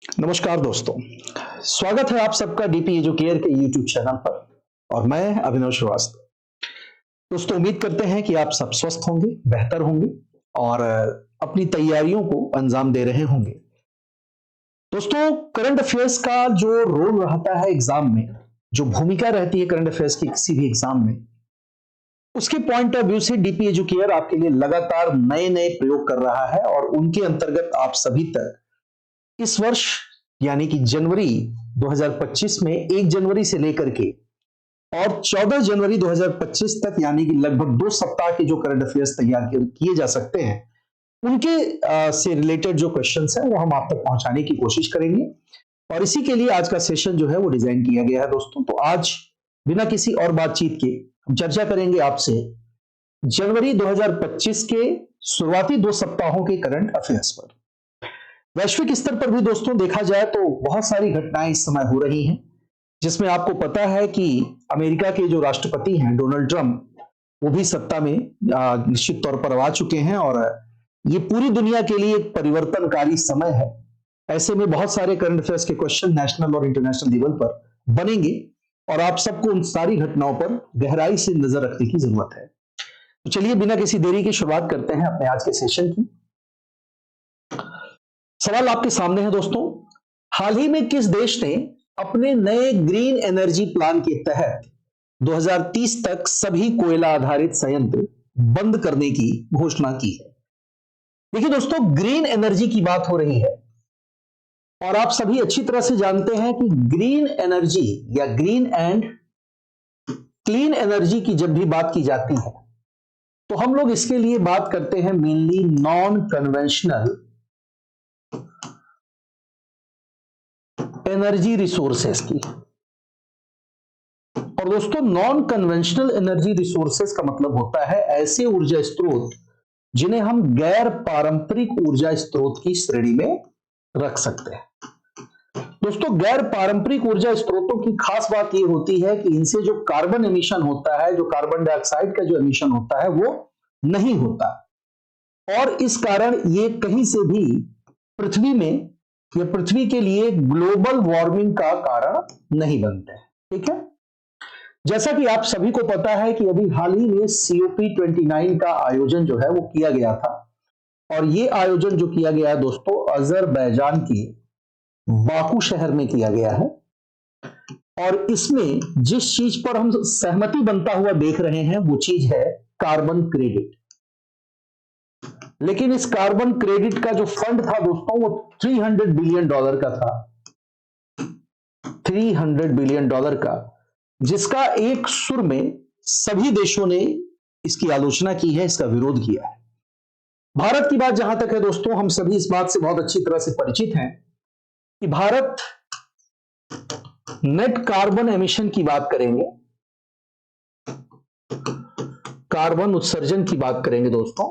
नमस्कार दोस्तों, स्वागत है आप सबका डीपी एजुकेयर के यूट्यूब चैनल पर और मैं अभिनव श्रीवास्तव। दोस्तों, उम्मीद करते हैं कि आप सब स्वस्थ होंगे, बेहतर होंगे और अपनी तैयारियों को अंजाम दे रहे होंगे। दोस्तों, करंट अफेयर्स का जो रोल रहता है एग्जाम में, जो भूमिका रहती है करंट अफेयर्स की किसी भी एग्जाम में, उसके पॉइंट ऑफ व्यू से डीपी एजुकेयर आपके लिए लगातार नए नए प्रयोग कर रहा है और उनके अंतर्गत आप सभी तक इस वर्ष यानी कि जनवरी 2025 में 1 जनवरी से लेकर के और 14 जनवरी 2025 तक यानी कि लगभग 2 सप्ताह के जो करंट अफेयर्स तैयार किए जा सकते हैं, उनके से रिलेटेड जो क्वेश्चंस हैं वो हम आप तक पहुंचाने की कोशिश करेंगे और इसी के लिए आज का सेशन जो है वो डिजाइन किया गया है। दोस्तों, तो आज बिना किसी और बातचीत के हम चर्चा करेंगे आपसे जनवरी 2025 के शुरुआती 2 सप्ताहों के करंट अफेयर्स पर। वैश्विक स्तर पर भी दोस्तों देखा जाए तो बहुत सारी घटनाएं इस समय हो रही हैं, जिसमें आपको पता है कि अमेरिका के जो राष्ट्रपति हैं डोनाल्ड ट्रंप, वो भी सत्ता में निश्चित तौर पर आ चुके हैं और ये पूरी दुनिया के लिए एक परिवर्तनकारी समय है। ऐसे में बहुत सारे करंट अफेयर्स के क्वेश्चन नेशनल और इंटरनेशनल लेवल पर बनेंगे और आप सबको उन सारी घटनाओं पर गहराई से नजर रखने की जरूरत है। तो चलिए बिना किसी देरी की शुरुआत करते हैं अपने आज के सेशन की। सवाल आपके सामने है दोस्तों, हाल ही में किस देश ने अपने नए ग्रीन एनर्जी प्लान के तहत 2030 तक सभी कोयला आधारित संयंत्र बंद करने की घोषणा की है? देखिए दोस्तों, ग्रीन एनर्जी की बात हो रही है और आप सभी अच्छी तरह से जानते हैं कि ग्रीन एनर्जी या ग्रीन एंड क्लीन एनर्जी की जब भी बात की जाती है तो हम लोग इसके लिए बात करते हैं mainly non conventional energy resources की। और दोस्तों, नॉन कन्वेंशनल एनर्जी रिसोर्सेस का मतलब होता है ऐसे ऊर्जा स्रोत जिन्हें हम गैर पारंपरिक ऊर्जा स्रोत की श्रेणी में रख सकते हैं। दोस्तों, गैर पारंपरिक ऊर्जा स्रोतों की खास बात यह होती है कि इनसे जो कार्बन एमिशन होता है, जो कार्बन डाइऑक्साइड का जो एमिशन होता है, वो नहीं होता और इस कारण ये कहीं से भी पृथ्वी में ये पृथ्वी के लिए ग्लोबल वार्मिंग का कारण नहीं बनते हैं। ठीक है, जैसा कि आप सभी को पता है कि अभी हाल ही में COP29 का आयोजन जो है वो किया गया था और ये आयोजन जो किया गया है दोस्तों अजरबैजान के बाकू शहर में किया गया है और इसमें जिस चीज पर हम सहमति बनता हुआ देख रहे हैं वो चीज है कार्बन क्रेडिट। लेकिन इस कार्बन क्रेडिट का जो फंड था दोस्तों वो $300 बिलियन का था, $300 बिलियन का, जिसका एक सुर में सभी देशों ने इसकी आलोचना की है, इसका विरोध किया है। भारत की बात जहां तक है दोस्तों, हम सभी इस बात से बहुत अच्छी तरह से परिचित हैं कि भारत नेट कार्बन एमिशन की बात करेंगे, कार्बन उत्सर्जन की बात करेंगे दोस्तों,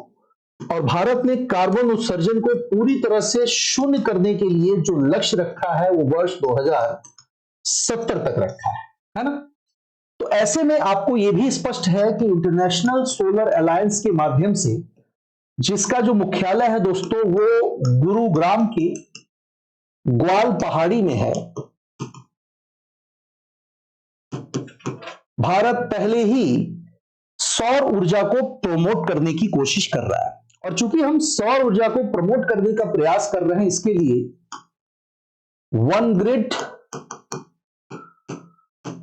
और भारत ने कार्बन उत्सर्जन को पूरी तरह से शून्य करने के लिए जो लक्ष्य रखा है वो वर्ष 2070 तक रखा है ना। तो ऐसे में आपको यह भी स्पष्ट है कि इंटरनेशनल सोलर अलायंस के माध्यम से, जिसका जो मुख्यालय है दोस्तों वो गुरुग्राम के ग्वाल पहाड़ी में है, भारत पहले ही सौर ऊर्जा को प्रमोट करने की कोशिश कर रहा है और चूंकि हम सौर ऊर्जा को प्रमोट करने का प्रयास कर रहे हैं, इसके लिए वन ग्रिड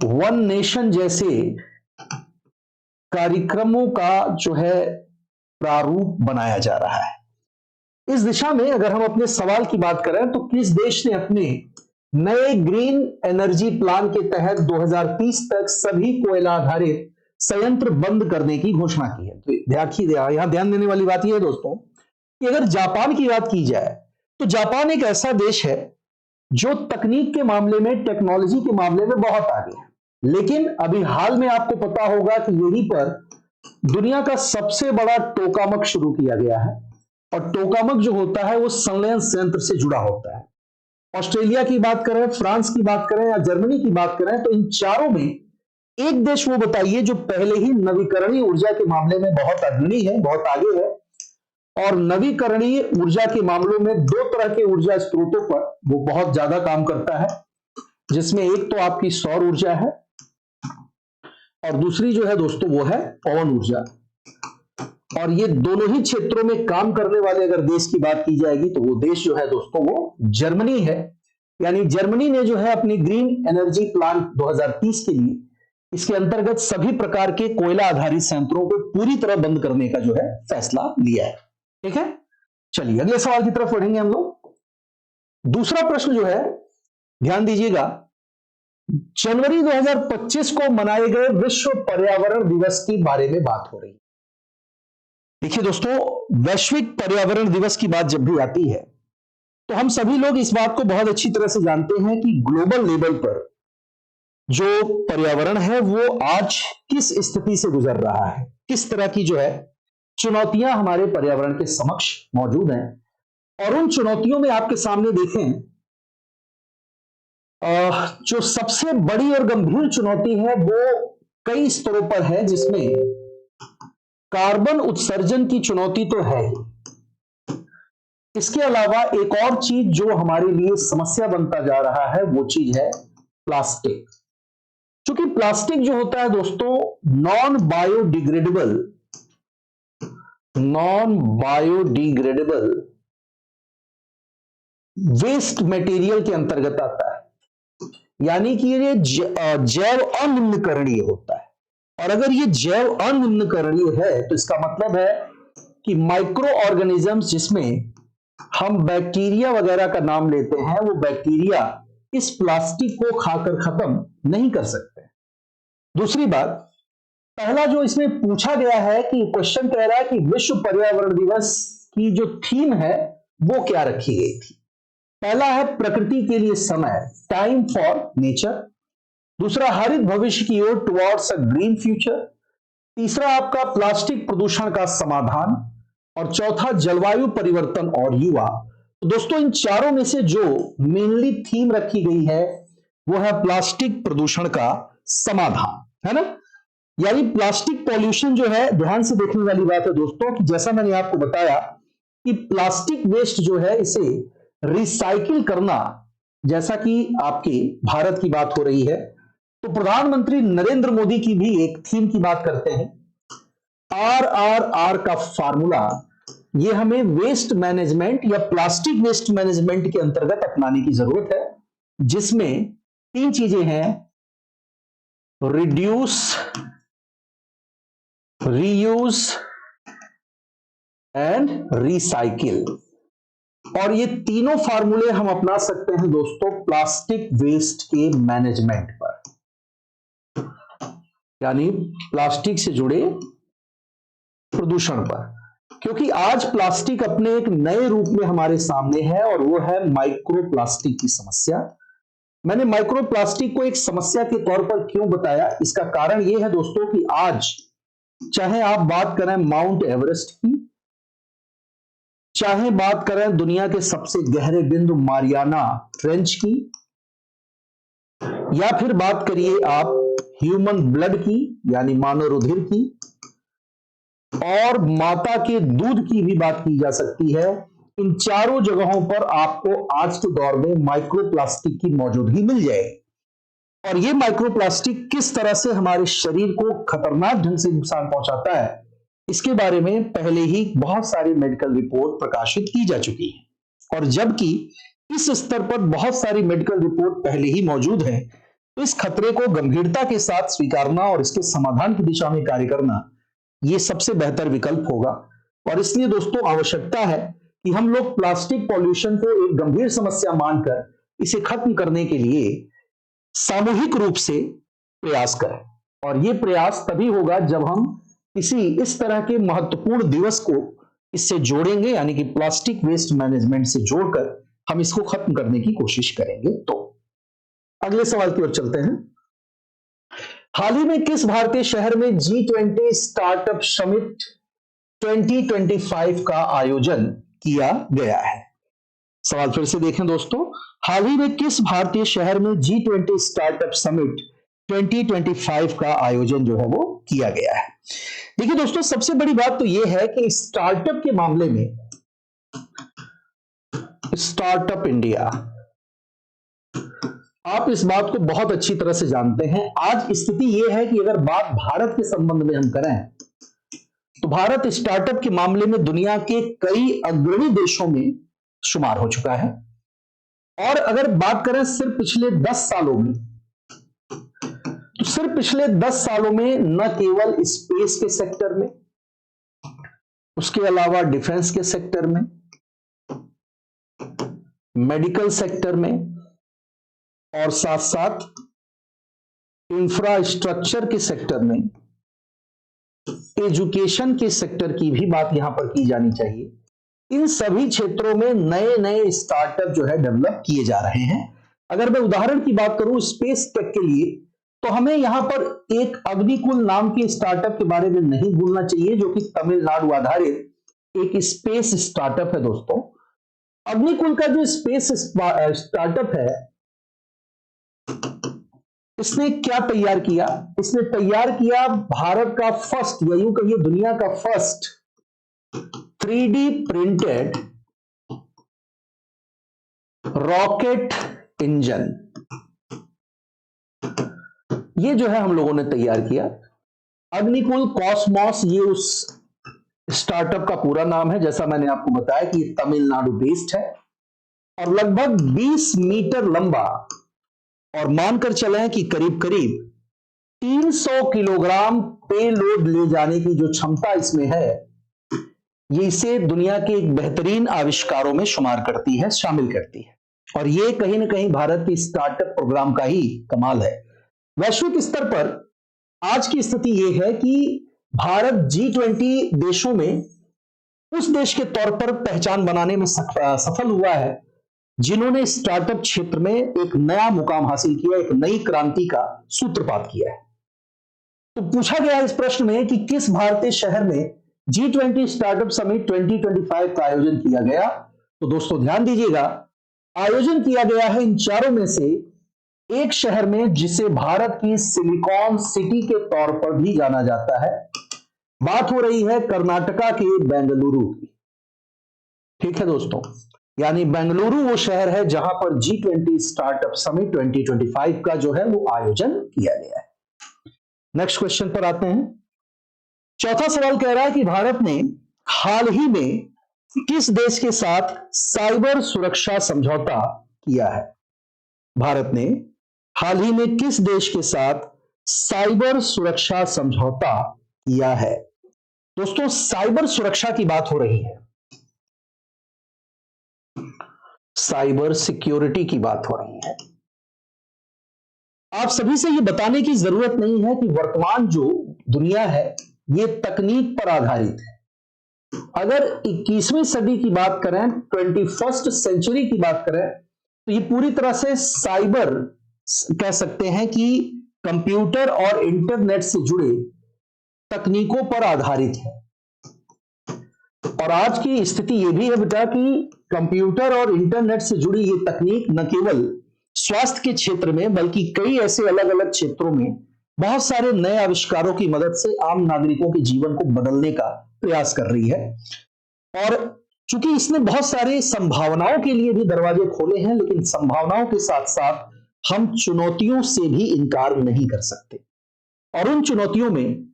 वन नेशन जैसे कार्यक्रमों का जो है प्रारूप बनाया जा रहा है। इस दिशा में अगर हम अपने सवाल की बात करें तो किस देश ने अपने नए ग्रीन एनर्जी प्लान के तहत 2030 तक सभी कोयला आधारित संयंत्र बंद करने की घोषणा की है? तो यहां ध्यान देने वाली बात यह है दोस्तों कि अगर जापान की बात की जाए तो जापान एक ऐसा देश है जो तकनीक के मामले में, टेक्नोलॉजी के मामले में बहुत आगे है, लेकिन अभी हाल में आपको पता होगा कि यहीं पर दुनिया का सबसे बड़ा टोकामक शुरू किया गया है और टोकामक जो होता है वो संलयन संयंत्र से जुड़ा होता है। ऑस्ट्रेलिया की बात करें, फ्रांस की बात करें या जर्मनी की बात करें तो इन चारों में एक देश वो बताइए जो पहले ही नवीकरणीय ऊर्जा के मामले में बहुत अग्रणी है, बहुत आगे है और नवीकरणीय ऊर्जा के मामलों में दो तरह के ऊर्जा स्रोतों पर वो बहुत ज्यादा काम करता है, जिसमें एक तो आपकी सौर ऊर्जा है और दूसरी जो है दोस्तों वो है पवन ऊर्जा। और ये दोनों ही क्षेत्रों में काम करने वाले अगर देश की बात की जाएगी तो वो देश जो है दोस्तों वो जर्मनी है। यानी जर्मनी ने जो है अपनी ग्रीन एनर्जी प्लान 2030 के लिए इसके अंतर्गत सभी प्रकार के कोयला आधारित संयंत्रों को पूरी तरह बंद करने का जो है फैसला लिया है। ठीक है, चलिए अगले सवाल की तरफ बढ़ेंगे हम लोग। दूसरा प्रश्न जो है, ध्यान दीजिएगा, जनवरी 2025 को मनाए गए विश्व पर्यावरण दिवस के बारे में बात हो रही है। देखिए दोस्तों, वैश्विक पर्यावरण दिवस की बात जब भी आती है तो हम सभी लोग इस बात को बहुत अच्छी तरह से जानते हैं कि ग्लोबल लेवल पर जो पर्यावरण है वो आज किस स्थिति से गुजर रहा है, किस तरह की जो है चुनौतियां हमारे पर्यावरण के समक्ष मौजूद हैं। और उन चुनौतियों में आपके सामने देखें, जो सबसे बड़ी और गंभीर चुनौती है वो कई स्तरों पर है, जिसमें कार्बन उत्सर्जन की चुनौती तो है ही, इसके अलावा एक और चीज जो हमारे लिए समस्या बनता जा रहा है वो चीज है प्लास्टिक। क्योंकि प्लास्टिक जो होता है दोस्तों नॉन बायोडिग्रेडेबल वेस्ट मटेरियल के अंतर्गत आता है, यानी कि ये जैव अनिम्नकरणीय होता है। और अगर ये जैव अनिम्नकरणीय है तो इसका मतलब है कि माइक्रो ऑर्गेनिजम्स, जिसमें हम बैक्टीरिया वगैरह का नाम लेते हैं, वो बैक्टीरिया इस प्लास्टिक को खाकर खत्म नहीं कर सकते। दूसरी बात, पहला जो इसमें पूछा गया है कि क्वेश्चन कह रहा है कि विश्व पर्यावरण दिवस की जो थीम है वो क्या रखी गई थी। पहला है प्रकृति के लिए समय, टाइम फॉर नेचर। दूसरा हरित भविष्य की ओर, टुवर्ड्स अ ग्रीन फ्यूचर। तीसरा आपका प्लास्टिक प्रदूषण का समाधान। और चौथा जलवायु परिवर्तन और युवा। तो दोस्तों इन चारों में से जो मेनली थीम रखी गई है वो है प्लास्टिक प्रदूषण का समाधान, है ना। यानी प्लास्टिक पॉल्यूशन जो है, ध्यान से देखने वाली बात है दोस्तों कि जैसा मैंने आपको बताया कि प्लास्टिक वेस्ट जो है इसे रिसाइकिल करना, जैसा कि आपके भारत की बात हो रही है तो प्रधानमंत्री नरेंद्र मोदी की भी एक थीम की बात करते हैं, RRR का फार्मूला। ये हमें वेस्ट मैनेजमेंट या प्लास्टिक वेस्ट मैनेजमेंट के अंतर्गत अपनाने की जरूरत है, जिसमें तीन चीजें हैं, रिड्यूस, रीयूज एंड रिसाइकिल। और ये तीनों फार्मूले हम अपना सकते हैं दोस्तों प्लास्टिक वेस्ट के मैनेजमेंट पर, यानी प्लास्टिक से जुड़े प्रदूषण पर। क्योंकि आज प्लास्टिक अपने एक नए रूप में हमारे सामने है और वो है माइक्रोप्लास्टिक की समस्या। मैंने माइक्रोप्लास्टिक को एक समस्या के तौर पर क्यों बताया, इसका कारण यह है दोस्तों कि आज चाहे आप बात करें माउंट एवरेस्ट की, चाहे बात करें दुनिया के सबसे गहरे बिंदु मारियाना ट्रेंच की, या फिर बात करिए आप ह्यूमन ब्लड की यानी मानव रुधिर की, और माता के दूध की भी बात की जा सकती है। इन चारों जगहों पर आपको आज के दौर में माइक्रोप्लास्टिक की मौजूदगी मिल जाएगी। और ये माइक्रोप्लास्टिक किस तरह से हमारे शरीर को खतरनाक ढंग से नुकसान पहुंचाता है, इसके बारे में पहले ही बहुत सारी मेडिकल रिपोर्ट प्रकाशित की जा चुकी है। और जबकि इस स्तर पर बहुत सारी मेडिकल रिपोर्ट पहले ही मौजूद है, तो इस खतरे को गंभीरता के साथ स्वीकारना और इसके समाधान की दिशा में कार्य करना ये सबसे बेहतर विकल्प होगा। और इसलिए दोस्तों आवश्यकता है कि हम लोग प्लास्टिक पॉल्यूशन को एक गंभीर समस्या मानकर इसे खत्म करने के लिए सामूहिक रूप से प्रयास करें। और ये प्रयास तभी होगा जब हम किसी इस तरह के महत्वपूर्ण दिवस को इससे जोड़ेंगे, यानी कि प्लास्टिक वेस्ट मैनेजमेंट से जोड़कर हम इसको खत्म करने की कोशिश करेंगे। तो अगले सवाल की ओर चलते हैं। हाल ही में किस भारतीय शहर में G20 स्टार्टअप समिट 2025 का आयोजन किया गया है? सवाल फिर से देखें दोस्तों, हाल ही में किस भारतीय शहर में G20 स्टार्टअप समिट 2025 का आयोजन जो है वो किया गया है? देखिए दोस्तों, सबसे बड़ी बात तो यह है कि स्टार्टअप के मामले में स्टार्टअप इंडिया, आप इस बात को बहुत अच्छी तरह से जानते हैं। आज स्थिति यह है कि अगर बात भारत के संबंध में हम करें तो भारत स्टार्टअप के मामले में दुनिया के कई अग्रणी देशों में शुमार हो चुका है। और अगर बात करें सिर्फ पिछले 10 सालों में, तो सिर्फ पिछले 10 सालों में न केवल स्पेस के सेक्टर में, उसके अलावा डिफेंस के सेक्टर में, मेडिकल सेक्टर में और साथ साथ इंफ्रास्ट्रक्चर के सेक्टर में, एजुकेशन के सेक्टर की भी बात यहां पर की जानी चाहिए। इन सभी क्षेत्रों में नए नए स्टार्टअप जो है डेवलप किए जा रहे हैं। अगर मैं उदाहरण की बात करूं स्पेस टेक के लिए, तो हमें यहां पर एक अग्निकुल नाम के स्टार्टअप के बारे में नहीं भूलना चाहिए, जो कि तमिलनाडु आधारित एक स्पेस स्टार्टअप है। दोस्तों, अग्निकुल का जो स्पेस स्टार्टअप है, इसने क्या तैयार किया? इसने तैयार किया भारत का फर्स्ट, या यूं कहिए दुनिया का first 3D printed rocket engine. ये जो है हम लोगों ने तैयार किया। अग्निकुल कॉस्मोस ये उस स्टार्टअप का पूरा नाम है। जैसा मैंने आपको बताया कि ये तमिलनाडु बेस्ड है और लगभग 20 मीटर लंबा, और मानकर चलें कि करीब करीब 300 किलोग्राम पेलोड ले जाने की जो क्षमता इसमें है, ये इसे दुनिया के एक बेहतरीन आविष्कारों में शुमार करती है, शामिल करती है। और ये कहीं ना कहीं भारत के स्टार्टअप प्रोग्राम का ही कमाल है। वैश्विक स्तर पर आज की स्थिति यह है कि भारत G20 देशों में उस देश के तौर पर पहचान बनाने में सफल हुआ है जिन्होंने स्टार्टअप क्षेत्र में एक नया मुकाम हासिल किया, एक नई क्रांति का सूत्रपात किया है। तो पूछा गया इस प्रश्न में कि किस भारतीय शहर में G20 स्टार्टअप समिट 2025 का आयोजन किया गया। तो दोस्तों ध्यान दीजिएगा, आयोजन किया गया है इन चारों में से एक शहर में, जिसे भारत की सिलिकॉन सिटी के तौर पर भी जाना जाता है। बात हो रही है कर्नाटका के बेंगलुरु की। ठीक है दोस्तों, यानी बेंगलुरु वो शहर है जहां पर G20 स्टार्टअप समिट 2025 का जो है वो आयोजन किया गया है। नेक्स्ट क्वेश्चन पर आते हैं। चौथा सवाल कह रहा है कि भारत ने हाल ही में किस देश के साथ साइबर सुरक्षा समझौता किया है? भारत ने हाल ही में किस देश के साथ साइबर सुरक्षा समझौता किया है? दोस्तों, साइबर सुरक्षा की बात हो रही है, साइबर सिक्योरिटी की बात हो रही है। आप सभी से ये बताने की जरूरत नहीं है कि वर्तमान जो दुनिया है ये तकनीक पर आधारित है। अगर 21वीं सदी की बात करें, 21st सेंचुरी की बात करें, तो ये पूरी तरह से साइबर कह सकते हैं कि कंप्यूटर और इंटरनेट से जुड़े तकनीकों पर आधारित है। और आज की स्थिति यह भी है बेटा कि कंप्यूटर और इंटरनेट से जुड़ी ये तकनीक न केवल स्वास्थ्य के क्षेत्र में बल्कि कई ऐसे अलग अलग क्षेत्रों में बहुत सारे नए आविष्कारों की मदद से आम नागरिकों के जीवन को बदलने का प्रयास कर रही है। और चूंकि इसने बहुत सारे संभावनाओं के लिए भी दरवाजे खोले हैं, लेकिन संभावनाओं के साथ साथ हम चुनौतियों से भी इनकार नहीं कर सकते। और उन चुनौतियों में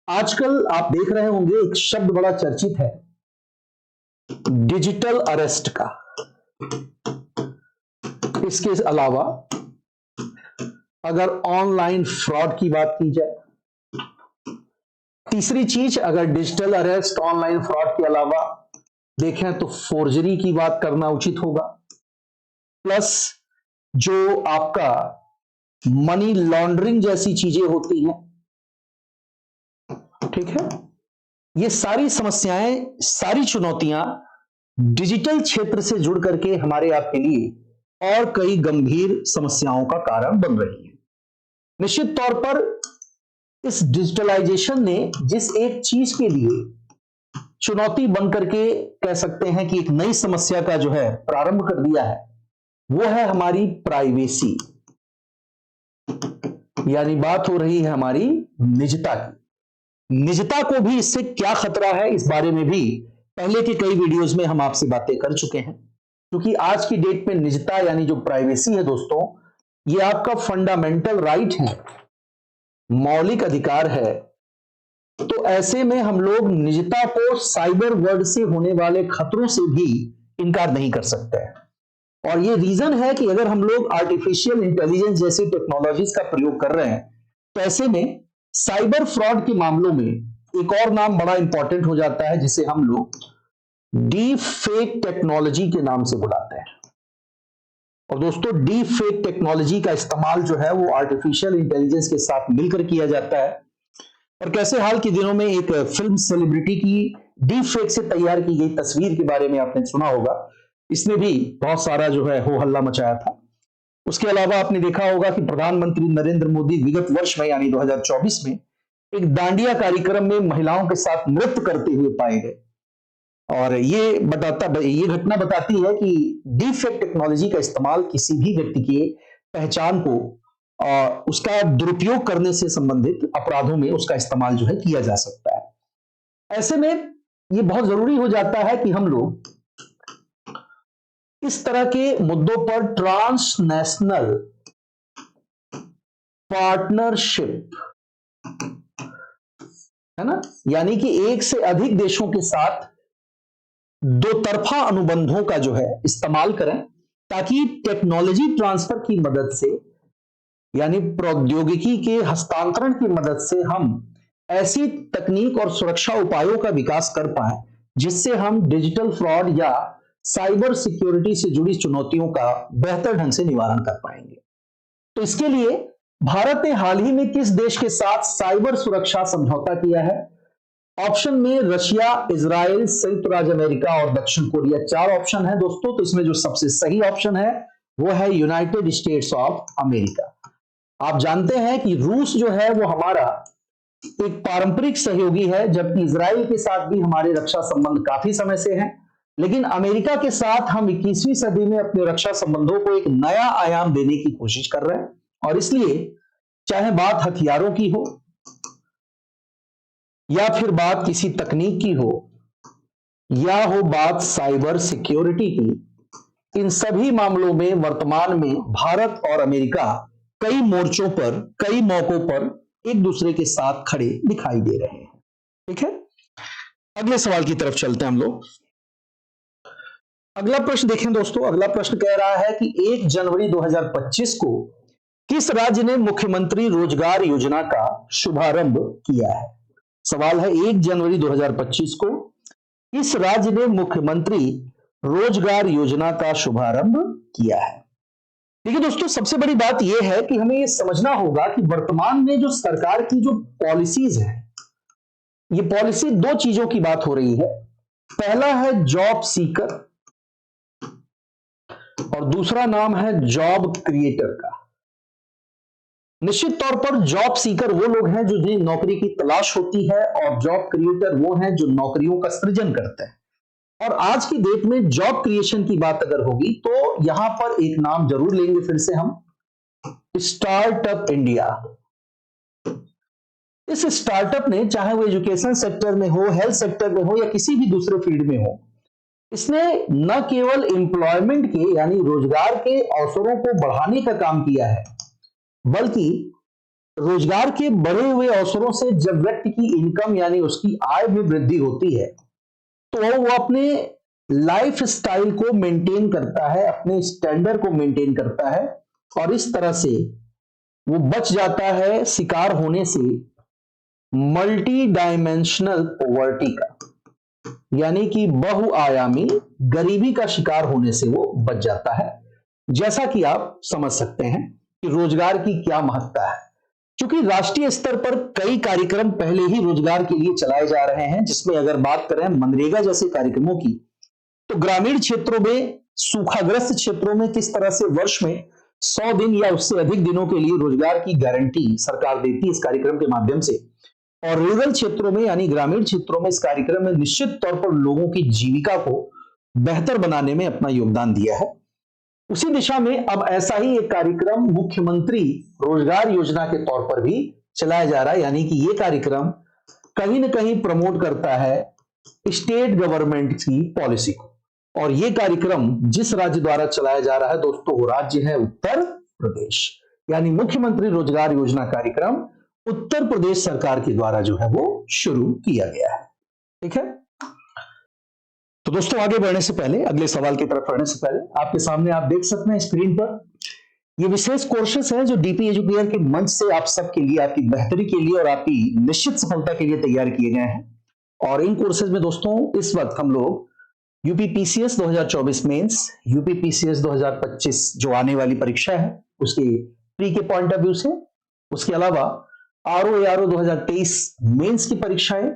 आजकल आप देख रहे होंगे एक शब्द बड़ा चर्चित है, डिजिटल अरेस्ट का। इसके अलावा अगर ऑनलाइन फ्रॉड की बात की जाए, तीसरी चीज अगर डिजिटल अरेस्ट ऑनलाइन फ्रॉड के अलावा देखें तो फोर्जरी की बात करना उचित होगा, प्लस जो आपका मनी लॉन्ड्रिंग जैसी चीजें होती हैं। ठीक है, ये सारी समस्याएं, सारी चुनौतियां डिजिटल क्षेत्र से जुड़ करके हमारे आपके लिए और कई गंभीर समस्याओं का कारण बन रही है। निश्चित तौर पर इस डिजिटलाइजेशन ने जिस एक चीज के लिए चुनौती बन करके कह सकते हैं कि एक नई समस्या का जो है प्रारंभ कर दिया है, वो है हमारी प्राइवेसी, यानी बात हो रही है हमारी निजता की। निजता को भी इससे क्या खतरा है, इस बारे में भी पहले के कई वीडियोस में हम आपसे बातें कर चुके हैं। क्योंकि आज की डेट में निजता यानी जो प्राइवेसी है दोस्तों, ये आपका फंडामेंटल राइट है, मौलिक अधिकार है। तो ऐसे में हम लोग निजता को साइबर वर्ल्ड से होने वाले खतरों से भी इनकार नहीं कर सकते हैं। और ये रीजन है कि अगर हम लोग आर्टिफिशियल इंटेलिजेंस जैसी टेक्नोलॉजीज का प्रयोग कर रहे हैं, तो ऐसे में साइबर फ्रॉड के मामलों में एक और नाम बड़ा इंपॉर्टेंट हो जाता है, जिसे हम लोग डीप फेक टेक्नोलॉजी के नाम से बुलाते हैं। और दोस्तों, डीप फेक टेक्नोलॉजी का इस्तेमाल जो है वो आर्टिफिशियल इंटेलिजेंस के साथ मिलकर किया जाता है। और कैसे हाल के दिनों में एक फिल्म सेलिब्रिटी की डीप फेक से तैयार की गई तस्वीर के बारे में आपने सुना होगा, इसने भी बहुत सारा जो है हो हल्ला मचाया था। उसके अलावा आपने देखा होगा कि प्रधानमंत्री नरेंद्र मोदी विगत वर्ष में यानी 2024 में एक दांडिया कार्यक्रम में महिलाओं के साथ नृत्य करते हुए पाए गए। और ये घटना बताती है कि डीप फेक टेक्नोलॉजी का इस्तेमाल किसी भी व्यक्ति की पहचान को उसका दुरुपयोग करने से संबंधित अपराधों में उसका इस्तेमाल जो है किया जा सकता है। ऐसे में ये बहुत जरूरी हो जाता है कि हम लोग इस तरह के मुद्दों पर ट्रांसनेशनल पार्टनरशिप, है ना, यानी कि एक से अधिक देशों के साथ दो तरफा अनुबंधों का जो है इस्तेमाल करें, ताकि टेक्नोलॉजी ट्रांसफर की मदद से यानी प्रौद्योगिकी के हस्तांतरण की मदद से हम ऐसी तकनीक और सुरक्षा उपायों का विकास कर पाए जिससे हम डिजिटल फ्रॉड या साइबर सिक्योरिटी से जुड़ी चुनौतियों का बेहतर ढंग से निवारण कर पाएंगे। तो इसके लिए भारत ने हाल ही में किस देश के साथ साइबर सुरक्षा समझौता किया है? ऑप्शन में रशिया, इजराइल, संयुक्त राज्य अमेरिका और दक्षिण कोरिया, 4 ऑप्शन है दोस्तों। तो इसमें जो सबसे सही ऑप्शन है वो है यूनाइटेड स्टेट्स ऑफ अमेरिका। आप जानते हैं कि रूस जो है वो हमारा एक पारंपरिक सहयोगी है, जबकि इजराइल के साथ भी हमारे रक्षा संबंध काफी समय से हैं। लेकिन अमेरिका के साथ हम 21वीं सदी में अपने रक्षा संबंधों को एक नया आयाम देने की कोशिश कर रहे हैं। और इसलिए चाहे बात हथियारों की हो या फिर बात किसी तकनीक की हो या हो बात साइबर सिक्योरिटी की, इन सभी मामलों में वर्तमान में भारत और अमेरिका कई मोर्चों पर, कई मौकों पर एक दूसरे के साथ खड़े दिखाई दे रहे हैं। ठीक है, अगले सवाल की तरफ चलते हैं हम लोग। अगला प्रश्न देखें दोस्तों। अगला प्रश्न कह रहा है कि 1 जनवरी 2025 को किस राज्य ने मुख्यमंत्री रोजगार योजना का शुभारंभ किया है? सवाल है 1 जनवरी 2025 को किस राज्य ने मुख्यमंत्री रोजगार योजना का शुभारंभ किया है? देखिए दोस्तों, सबसे बड़ी बात यह है कि हमें यह समझना होगा कि वर्तमान में जो सरकार की जो पॉलिसीज है, ये पॉलिसी 2 चीजों की बात हो रही है। पहला है जॉब सीकर और दूसरा नाम है जॉब क्रिएटर का। निश्चित तौर पर जॉब सीकर वो लोग हैं जो जिन्हें नौकरी की तलाश होती है, और जॉब क्रिएटर वो हैं जो नौकरियों का सृजन करते हैं। और आज की डेट में जॉब क्रिएशन की बात अगर होगी तो यहां पर एक नाम जरूर लेंगे फिर से हम, स्टार्टअप इंडिया। इस स्टार्टअप ने, चाहे वो एजुकेशन सेक्टर में हो, हेल्थ सेक्टर में हो या किसी भी दूसरे फील्ड में हो, इसने न केवल एम्प्लॉयमेंट के यानी रोजगार के अवसरों को बढ़ाने का काम किया है, बल्कि रोजगार के बढ़े हुए अवसरों से जब व्यक्ति की इनकम यानी उसकी आय में वृद्धि होती है तो वो अपने लाइफ स्टाइल को मेंटेन करता है, अपने स्टैंडर्ड को मेंटेन करता है, और इस तरह से वो बच जाता है शिकार होने से मल्टी डायमेंशनल पॉवर्टी का, यानी कि बहुआयामी गरीबी का शिकार होने से वो बच जाता है। जैसा कि आप समझ सकते हैं कि रोजगार की क्या महत्ता है, क्योंकि राष्ट्रीय स्तर पर कई कार्यक्रम पहले ही रोजगार के लिए चलाए जा रहे हैं, जिसमें अगर बात करें मनरेगा जैसे कार्यक्रमों की, तो ग्रामीण क्षेत्रों में, सूखाग्रस्त क्षेत्रों में किस तरह से वर्ष में 100 दिन या उससे अधिक दिनों के लिए रोजगार की गारंटी सरकार देती है इस कार्यक्रम के माध्यम से। और रूरल क्षेत्रों में यानी ग्रामीण क्षेत्रों में इस कार्यक्रम में निश्चित तौर पर लोगों की जीविका को बेहतर बनाने में अपना योगदान दिया है। उसी दिशा में अब ऐसा ही एक कार्यक्रम मुख्यमंत्री रोजगार योजना के तौर पर भी चलाया जा रहा है, यानी कि यह कार्यक्रम कहीं ना कहीं प्रमोट करता है स्टेट गवर्नमेंट की पॉलिसी को। और यह कार्यक्रम जिस राज्य द्वारा चलाया जा रहा है दोस्तों, वो राज्य है उत्तर प्रदेश। यानी मुख्यमंत्री रोजगार योजना कार्यक्रम उत्तर प्रदेश सरकार के द्वारा जो है वो शुरू किया गया है। ठीक है, तो दोस्तों आगे बढ़ने से पहले, अगले सवाल की तरफ बढ़ने से पहले, आपके सामने आप देख सकते हैं स्क्रीन पर ये विशेष कोर्सेस हैं जो डीपी एजुकेयर के मंच से आप सबके लिए, आपकी बेहतरी के लिए और आपकी निश्चित सफलता के लिए तैयार किए गए हैं। और इन कोर्सेज में दोस्तों इस वक्त हम लोग यूपीपीसीएस 2024 मेंस, यूपीपीसीएस 2025 जो आने वाली परीक्षा है उसकी प्री के पॉइंट ऑफ व्यू से, उसके अलावा आरओ 2023 मेंस की परीक्षाएं,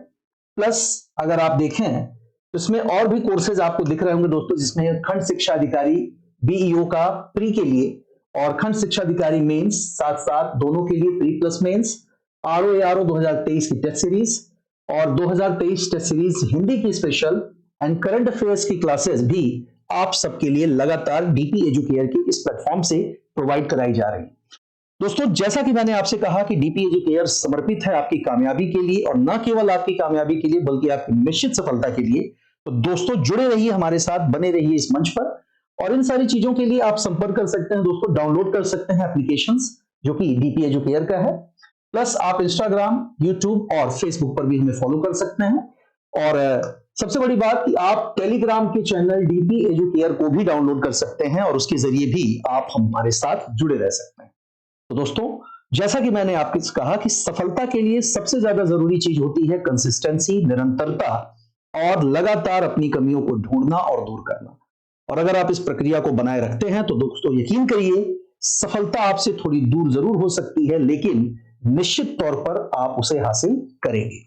प्लस अगर आप देखें तो इसमें और भी कोर्सेज आपको दिख रहे होंगे दोस्तों, जिसमें खंड शिक्षा अधिकारी बीईओ का प्री के लिए और खंड शिक्षा अधिकारी मेंस साथ साथ दोनों के लिए प्री प्लस मेंस, आरओ 2023 की टेस्ट सीरीज और 2023 टेस्ट सीरीज हिंदी की स्पेशल एंड करंट अफेयर्स की क्लासेस भी आप सबके लिए लगातार डीपी एजुकेयर के इस प्लेटफॉर्म से प्रोवाइड कराई जा रही है। दोस्तों जैसा कि मैंने आपसे कहा कि डीपी एजुकेयर समर्पित है आपकी कामयाबी के लिए, और न केवल आपकी कामयाबी के लिए बल्कि आपकी निश्चित सफलता के लिए। तो दोस्तों जुड़े रहिए हमारे साथ, बने रहिए इस मंच पर, और इन सारी चीजों के लिए आप संपर्क कर सकते हैं दोस्तों, डाउनलोड कर सकते हैं एप्लीकेशंस जो कि डीपी एजुकेयर का है। प्लस आप इंस्टाग्राम, यूट्यूब और फेसबुक पर भी हमें फॉलो कर सकते हैं। और सबसे बड़ी बात कि आप टेलीग्राम के चैनल डीपी एजुकेयर को भी डाउनलोड कर सकते हैं और उसके जरिए भी आप हमारे साथ जुड़े रह सकते हैं। तो दोस्तों जैसा कि मैंने आपको कहा कि सफलता के लिए सबसे ज्यादा जरूरी चीज होती है कंसिस्टेंसी, निरंतरता और लगातार अपनी कमियों को ढूंढना और दूर करना। और अगर आप इस प्रक्रिया को बनाए रखते हैं तो दोस्तों यकीन करिए सफलता आपसे थोड़ी दूर जरूर हो सकती है, लेकिन निश्चित तौर पर आप उसे हासिल करेंगे।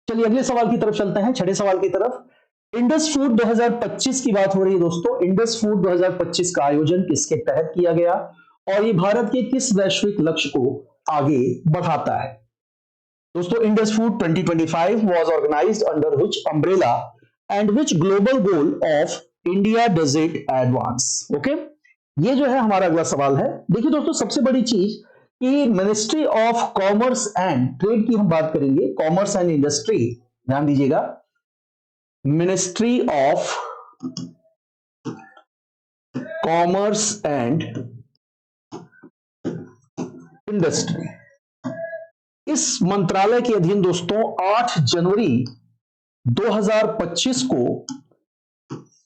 चलिए अगले सवाल की तरफ चलते हैं, छठे सवाल की तरफ। इंडस फूड 2025 की बात हो रही है दोस्तों। इंडस फूड 2025 का आयोजन किसके तहत किया गया और ये भारत के किस वैश्विक लक्ष्य को आगे बढ़ाता है? दोस्तों Indus food 2025 was organized under which umbrella and which global goal of India does it advance? Okay, ये जो है हमारा अगला सवाल है। देखिए दोस्तों सबसे बड़ी चीज कि ministry of commerce and trade की हम बात करेंगे, कॉमर्स एंड इंडस्ट्री, ध्यान दीजिएगा, ministry of commerce and industry, इस मंत्रालय के अधीन दोस्तों 8 जनवरी 2025 को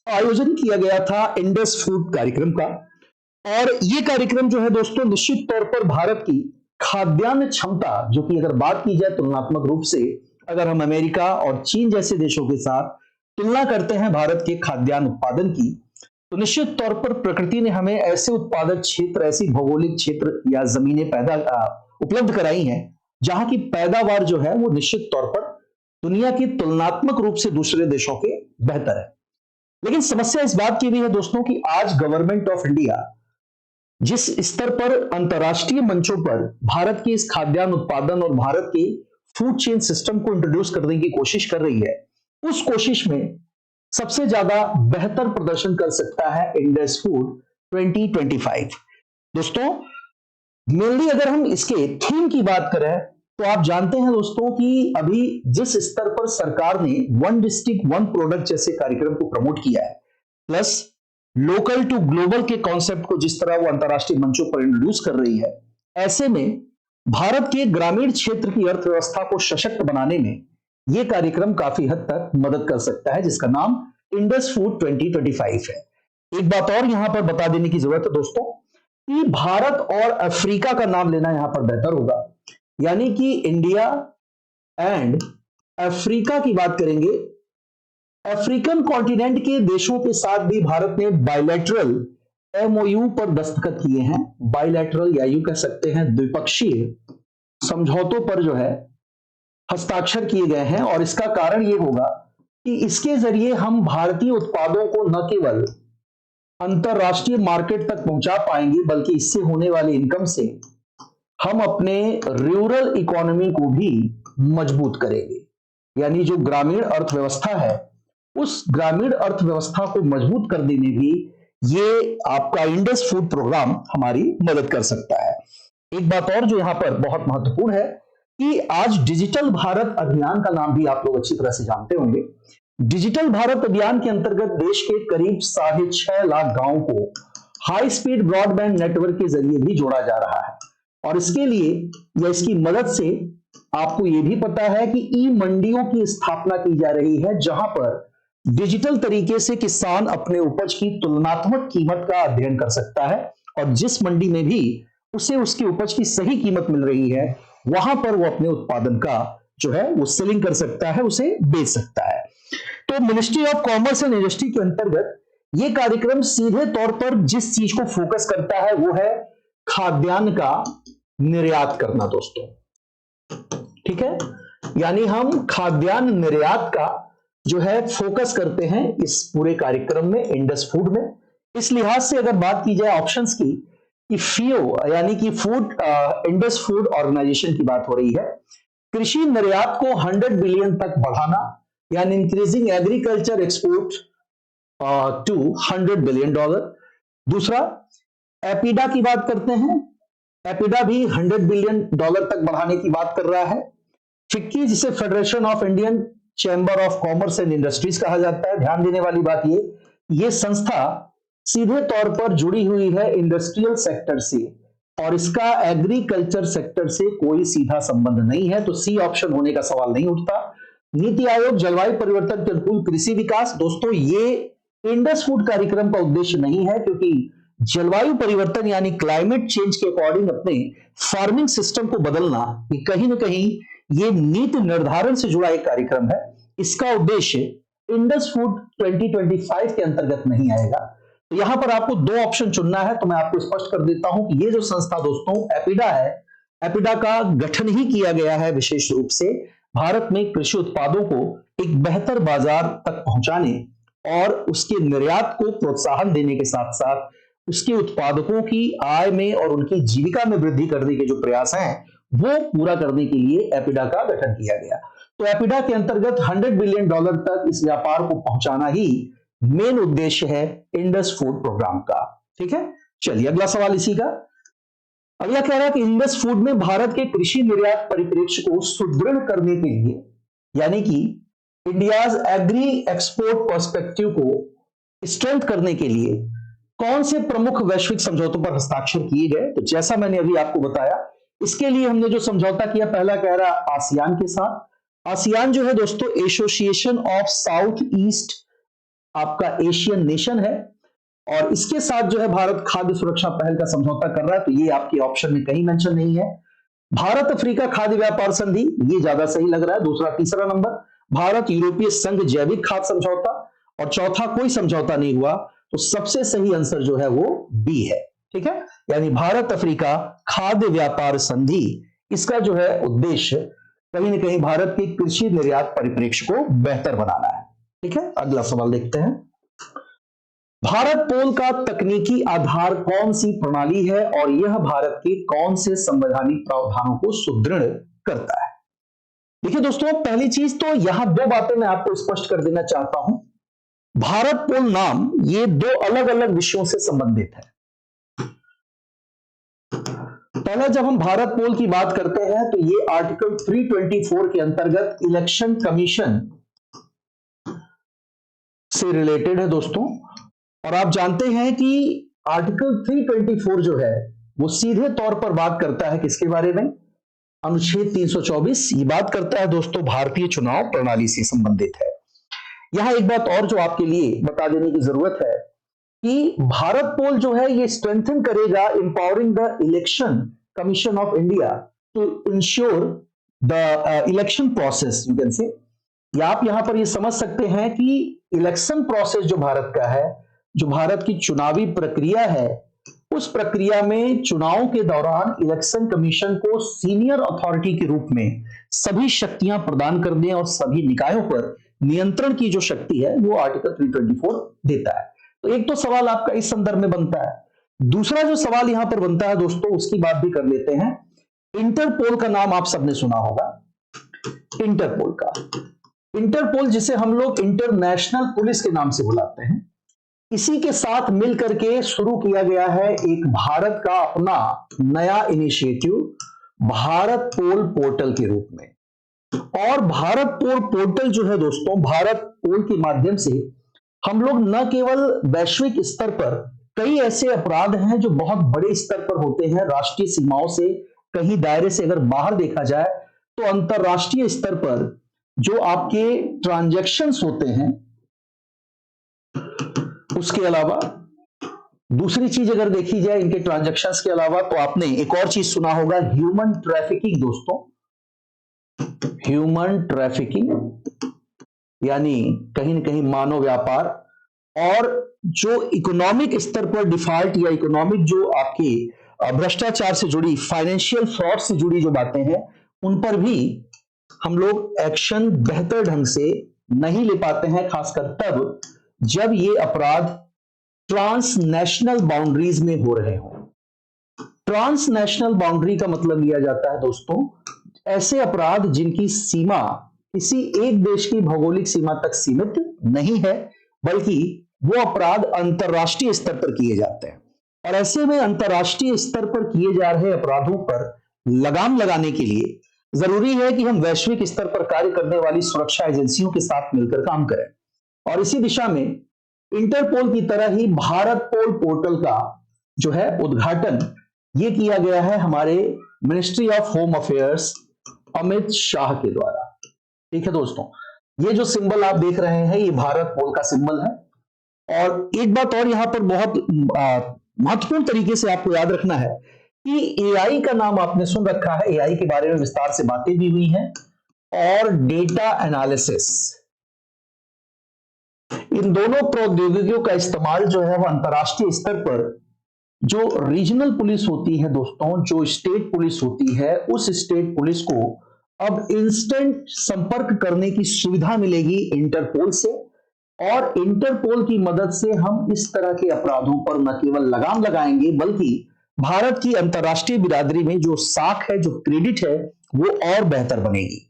आयोजन किया गया था इंडस फूड कार्यक्रम का। और यह कार्यक्रम जो है दोस्तों निश्चित तौर पर भारत की खाद्यान्न क्षमता, जो कि अगर बात की जाए तुलनात्मक रूप से अगर हम अमेरिका और चीन जैसे देशों के साथ तुलना करते हैं भारत के खाद्यान्न उत्पादन की, तो निश्चित तौर पर प्रकृति ने हमें ऐसे उत्पादक क्षेत्र, ऐसी भौगोलिक क्षेत्र या जमीनें उपलब्ध कराई हैं जहां की पैदावार जो है वो निश्चित तौर पर दुनिया की तुलनात्मक रूप से दूसरे देशों के बेहतर है। लेकिन समस्या इस बात की भी है दोस्तों कि आज गवर्नमेंट ऑफ इंडिया जिस स्तर पर अंतरराष्ट्रीय मंचों पर भारत के इस खाद्यान्न उत्पादन और भारत के फूड चेन सिस्टम को इंट्रोड्यूस करने की कोशिश कर रही है, उस कोशिश में सबसे ज्यादा बेहतर प्रदर्शन कर सकता है इंडस फूड 2025। दोस्तों मेनली अगर हम इसके थीम की बात करें तो आप जानते हैं दोस्तों कि अभी जिस स्तर पर सरकार ने वन डिस्ट्रिक्ट वन प्रोडक्ट जैसे कार्यक्रम को प्रमोट किया है, प्लस लोकल टू ग्लोबल के कॉन्सेप्ट को जिस तरह वो अंतरराष्ट्रीय मंचों पर इंट्रोड्यूस कर रही है, ऐसे में भारत के ग्रामीण क्षेत्र की अर्थव्यवस्था को सशक्त बनाने में यह कार्यक्रम काफी हद तक मदद कर सकता है, जिसका नाम इंडस फूड 2025 है। एक बात और यहां पर बता देने की जरूरत है दोस्तों कि भारत और अफ्रीका का नाम लेना यहां पर बेहतर होगा, यानी कि इंडिया एंड अफ्रीका की बात करेंगे। अफ्रीकन कॉन्टिनेंट के देशों के साथ भी भारत ने बायलैटरल एमओयू पर दस्तखत किए हैं, बायलैटरल या यूं कह सकते हैं द्विपक्षीय समझौतों पर जो है हस्ताक्षर किए गए हैं। और इसका कारण यह होगा कि इसके जरिए हम भारतीय उत्पादों को न केवल अंतरराष्ट्रीय मार्केट तक पहुंचा पाएंगे, बल्कि इससे होने वाले इनकम से हम अपने रूरल इकोनॉमी को भी मजबूत करेंगे। यानी जो ग्रामीण अर्थव्यवस्था है, उस ग्रामीण अर्थव्यवस्था को मजबूत करने में भी ये आपका इंडस फूड प्रोग्राम हमारी मदद कर सकता है। एक बात और जो यहां पर बहुत महत्वपूर्ण है कि आज डिजिटल भारत अभियान का नाम भी आप लोग अच्छी तरह से जानते होंगे। डिजिटल भारत अभियान के अंतर्गत देश के करीब 6.5 लाख गांवों को हाई स्पीड ब्रॉडबैंड नेटवर्क के जरिए भी जोड़ा जा रहा है। और इसके लिए या इसकी मदद से आपको यह भी पता है कि ई मंडियों की स्थापना की जा रही है, जहां पर डिजिटल तरीके से किसान अपने उपज की तुलनात्मक कीमत का अध्ययन कर सकता है और जिस मंडी में भी उसे उसकी उपज की सही कीमत मिल रही है वहां पर वो अपने उत्पादन का जो है वो सेलिंग कर सकता है, उसे बेच सकता है। तो ministry of commerce and industry के अंतर्गत ये कार्यक्रम सीधे तौर पर जिस चीज को फोकस करता है वो है खाद्यान्न का निर्यात करना दोस्तों। ठीक है, यानी हम खाद्यान्न निर्यात का जो है फोकस करते हैं इस पूरे कार्यक्रम में, इंडस फूड में। इस लिहाज से अगर बात की जाए ऑप्शंस की, कि FIO यानी कि फूड इंडस फूड ऑर्गेनाइजेशन की बात हो रही है, कृषि निर्यात को 100 बिलियन तक बढ़ाना, यानी increasing agriculture export to $100 billion. दूसरा, एपिडा की बात करते हैं, एपिडा भी $100 बिलियन तक बढ़ाने की बात कर रहा है। फिक्की, जिसे federation of Indian chamber of commerce and industries कहा जाता है। ध्यान देने वाली बात ये संस्था सीधे तौर पर जुड़ी हुई है इंडस्ट्रियल सेक्टर से और इसका एग्रीकल्चर सेक्टर से कोई सीधा संबंध नहीं है, तो सी ऑप्शन होने का सवाल नहीं उठता। नीति आयोग जलवायु परिवर्तन के अनुकूल कृषि विकास, दोस्तों ये इंडस फूड कार्यक्रम का उद्देश्य नहीं है, क्योंकि जलवायु परिवर्तन यानी क्लाइमेट चेंज के अकॉर्डिंग अपने फार्मिंग सिस्टम को बदलना, ये कहीं ना कहीं ये नीति निर्धारण से जुड़ा एक कार्यक्रम है। इसका उद्देश्य इंडस फूड 2025 के अंतर्गत नहीं आएगा। तो यहां पर आपको दो ऑप्शन चुनना है, तो मैं आपको स्पष्ट कर देता हूं कि ये जो संस्था दोस्तों एपिडा है, एपिडा का गठन ही किया गया है विशेष रूप से भारत में कृषि उत्पादों को एक बेहतर बाजार तक पहुंचाने और उसके निर्यात को प्रोत्साहन देने के साथ साथ उसके उत्पादकों की आय में और उनकी जीविका में वृद्धि करने के जो प्रयास हैं वो पूरा करने के लिए एपिडा का गठन किया गया। तो एपिडा के अंतर्गत $100 बिलियन तक इस व्यापार को पहुंचाना ही मेन उद्देश्य है इंडस फूड प्रोग्राम का। ठीक है, चलिए अगला सवाल इसी का। अगला कह रहा है कि इंडस फूड में भारत के कृषि निर्यात परिप्रेक्ष्य को सुदृढ़ करने के लिए, यानी कि इंडियाज एग्री एक्सपोर्ट पर्सपेक्टिव को स्ट्रेंथ करने के लिए कौन से प्रमुख वैश्विक समझौतों पर हस्ताक्षर किए गए। तो जैसा मैंने अभी आपको बताया, इसके लिए हमने जो समझौता किया, पहला कह रहा आसियान के साथ। आसियान जो है दोस्तों एसोसिएशन ऑफ साउथ ईस्ट आपका एशियन नेशन है और इसके साथ जो है भारत खाद्य सुरक्षा पहल का समझौता कर रहा है, तो ये आपके ऑप्शन में कहीं मेंशन नहीं है। भारत अफ्रीका खाद्य व्यापार संधि, ये ज्यादा सही लग रहा है। दूसरा, तीसरा नंबर भारत यूरोपीय संघ जैविक खाद्य समझौता और चौथा कोई समझौता नहीं हुआ, तो सबसे सही आंसर जो है वो बी है। ठीक है, यानी भारत अफ्रीका खाद्य व्यापार संधि, इसका जो है उद्देश्य कहीं ना कहीं भारत के कृषि निर्यात परिप्रेक्ष्य को बेहतर बनाना है। ठीक है, अगला सवाल देखते हैं। भारत पोल का तकनीकी आधार कौन सी प्रणाली है और यह भारत के कौन से संवैधानिक प्रावधानों को सुदृढ़ करता है। देखिए दोस्तों, पहली चीज तो यहां दो बातें मैं आपको स्पष्ट कर देना चाहता हूं। भारत पोल नाम ये दो अलग अलग विषयों से संबंधित है। पहला, जब हम भारत पोल की बात करते हैं तो ये आर्टिकल 324 के अंतर्गत इलेक्शन कमीशन से रिलेटेड है दोस्तों। और आप जानते हैं कि आर्टिकल 324 जो है वो सीधे तौर पर बात करता है किसके बारे में, अनुच्छेद 324 ये बात करता है दोस्तों भारतीय चुनाव प्रणाली से संबंधित है। यहां एक बात और जो आपके लिए बता देने की जरूरत है कि भारत पोल जो है ये स्ट्रेंथन करेगा empowering the Election Commission of India to ensure the election process, you can say. या आप यहां पर ये समझ सकते हैं कि इलेक्शन प्रोसेस जो भारत का है, जो भारत की चुनावी प्रक्रिया है, उस प्रक्रिया में चुनावों के दौरान इलेक्शन कमीशन को सीनियर अथॉरिटी के रूप में सभी शक्तियां प्रदान करने और सभी निकायों पर नियंत्रण की जो शक्ति है वो आर्टिकल 324 देता है। तो एक तो सवाल आपका इस संदर्भ में बनता है। दूसरा जो सवाल यहां पर बनता है दोस्तों, उसकी बात भी कर लेते हैं। इंटरपोल का नाम आप सबने सुना होगा, इंटरपोल का। इंटरपोल जिसे हम लोग इंटरनेशनल पुलिस के नाम से बुलाते हैं, इसी के साथ मिलकर के शुरू किया गया है एक भारत का अपना नया इनिशिएटिव भारत पोल पोर्टल के रूप में। और भारत पोल पोर्टल जो है दोस्तों, भारत पोल के माध्यम से हम लोग न केवल वैश्विक स्तर पर कई ऐसे अपराध हैं जो बहुत बड़े स्तर पर होते हैं, राष्ट्रीय सीमाओं से कहीं दायरे से अगर बाहर देखा जाए, तो अंतरराष्ट्रीय स्तर पर जो आपके ट्रांजैक्शंस होते हैं, उसके अलावा दूसरी चीज अगर देखी जाए इनके ट्रांजैक्शंस के अलावा, तो आपने एक और चीज सुना होगा, ह्यूमन ट्रैफिकिंग दोस्तों। ह्यूमन ट्रैफिकिंग यानी कहीं ना कहीं मानव व्यापार, और जो इकोनॉमिक स्तर पर डिफॉल्ट या इकोनॉमिक जो आपकी भ्रष्टाचार से जुड़ी, फाइनेंशियल फ्रॉड से जुड़ी जो बातें हैं, उन पर भी हम लोग एक्शन बेहतर ढंग से नहीं ले पाते हैं, खासकर तब जब ये अपराध ट्रांसनेशनल बाउंड्रीज में हो रहे हों। ट्रांसनेशनल बाउंड्री का मतलब लिया जाता है दोस्तों ऐसे अपराध जिनकी सीमा किसी एक देश की भौगोलिक सीमा तक सीमित नहीं है, बल्कि वो अपराध अंतरराष्ट्रीय स्तर पर किए जाते हैं। और ऐसे में अंतरराष्ट्रीय स्तर पर किए जा रहे अपराधों पर लगाम लगाने के लिए जरूरी है कि हम वैश्विक स्तर पर कार्य करने वाली सुरक्षा एजेंसियों के साथ मिलकर काम करें। और इसी दिशा में इंटरपोल की तरह ही भारत पोल पोर्टल का जो है उद्घाटन ये किया गया है हमारे ministry of home affairs Amit Shah के द्वारा। ठीक है दोस्तों, ये जो सिंबल आप देख रहे हैं ये भारत पोल का सिंबल है। और एक बात और यहां पर बहुत महत्वपूर्ण तरीके से आपको याद रखना है कि एआई का नाम आपने सुन रखा है, एआई के बारे में विस्तार से बातें भी हुई हैं, और डेटा एनालिसिस, इन दोनों प्रौद्योगिकियों का इस्तेमाल जो है वह अंतरराष्ट्रीय स्तर पर जो रीजनल पुलिस होती है दोस्तों, जो स्टेट पुलिस होती है, उस स्टेट पुलिस को अब इंस्टेंट संपर्क करने की सुविधा मिलेगी इंटरपोल से। और इंटरपोल की मदद से हम इस तरह के अपराधों पर न केवल लगाम लगाएंगे, बल्कि भारत की अंतरराष्ट्रीय बिरादरी में जो साख है, जो क्रेडिट है, वो और बेहतर बनेगी।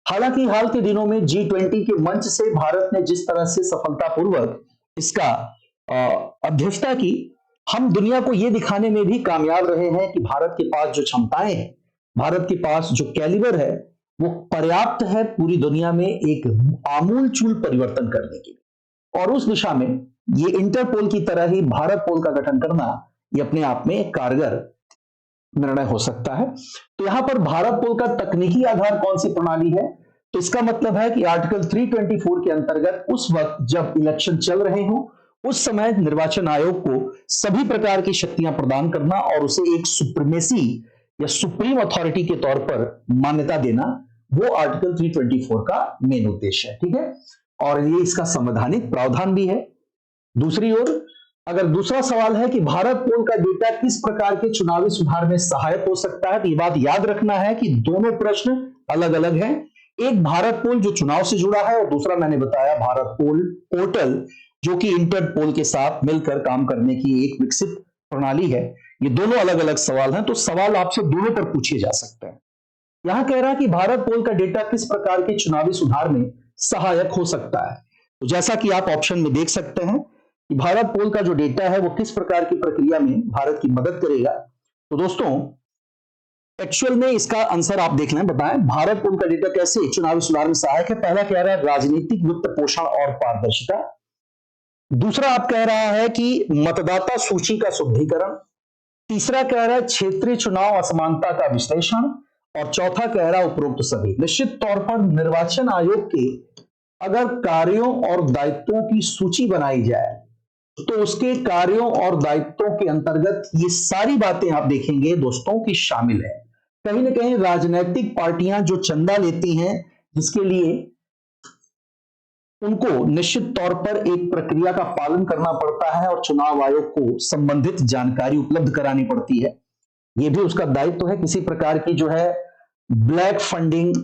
हालांकि हाल के दिनों में G20 के मंच से भारत ने जिस तरह से सफलतापूर्वक इसका अध्यक्षता की, हम दुनिया को यह दिखाने में भी कामयाब रहे हैं कि भारत के पास जो क्षमताएं हैं, भारत के पास जो कैलिबर है, वो पर्याप्त है पूरी दुनिया में एक आमूलचूल परिवर्तन करने के लिए। और उस दिशा में ये इंटरपोल की तरह ही भारत पोल का गठन करना ये अपने आप में एक कारगर निर्णय हो सकता है। तो यहां पर भारत पोल का तकनीकी आधार कौन सी प्रणाली है, तो इसका मतलब है कि आर्टिकल 324 के अंतर्गत उस वक्त जब इलेक्शन चल रहे हो, उस समय निर्वाचन आयोग को सभी प्रकार की शक्तियां प्रदान करना और उसे एक सुप्रीमेसी या सुप्रीम अथॉरिटी के तौर पर मान्यता देना, वो आर्टिकल 324 का मेन उद्देश्य है। ठीक है, और ये इसका संवैधानिक प्रावधान भी है। दूसरी ओर अगर दूसरा सवाल है कि भारत पोल का डेटा किस प्रकार के चुनावी सुधार में सहायक हो सकता है, तो ये बात याद रखना है कि दोनों प्रश्न अलग अलग हैं। एक भारत पोल जो चुनाव से जुड़ा है, और दूसरा मैंने बताया भारत पोल पोर्टल जो कि इंटरपोल के साथ मिलकर काम करने की एक विकसित प्रणाली है। ये दोनों अलग अलग सवाल हैं, तो सवाल आपसे दोनों पर पूछे जा सकते हैं। यहां कह रहा है कि भारत पोल का डेटा किस प्रकार के चुनावी सुधार में सहायक हो सकता है। तो जैसा कि आप ऑप्शन में देख सकते हैं कि भारत पोल का जो डेटा है वो किस प्रकार की प्रक्रिया में भारत की मदद करेगा। तो दोस्तों एक्चुअल में इसका आंसर आप देख लें, बताएं भारत पोल का डेटा कैसे चुनावी सुधार में सहायक है। पहला कह रहा है राजनीतिक वित्त पोषण और पारदर्शिता। दूसरा आप कह रहा है कि मतदाता सूची का शुद्धिकरण। तीसरा कह रहा है क्षेत्रीय चुनाव असमानता का विश्लेषण। और चौथा कह रहा है उपरोक्त सभी। निश्चित तौर पर निर्वाचन आयोग के अगर कार्यों और दायित्वों की सूची बनाई जाए तो उसके कार्यों और दायित्वों के अंतर्गत ये सारी बातें आप देखेंगे दोस्तों की शामिल है। कहीं ना कहीं राजनीतिक पार्टियां जो चंदा लेती हैं, जिसके लिए उनको निश्चित तौर पर एक प्रक्रिया का पालन करना पड़ता है और चुनाव आयोग को संबंधित जानकारी उपलब्ध करानी पड़ती है। ये भी उसका दायित्व है। किसी प्रकार की जो है ब्लैक फंडिंग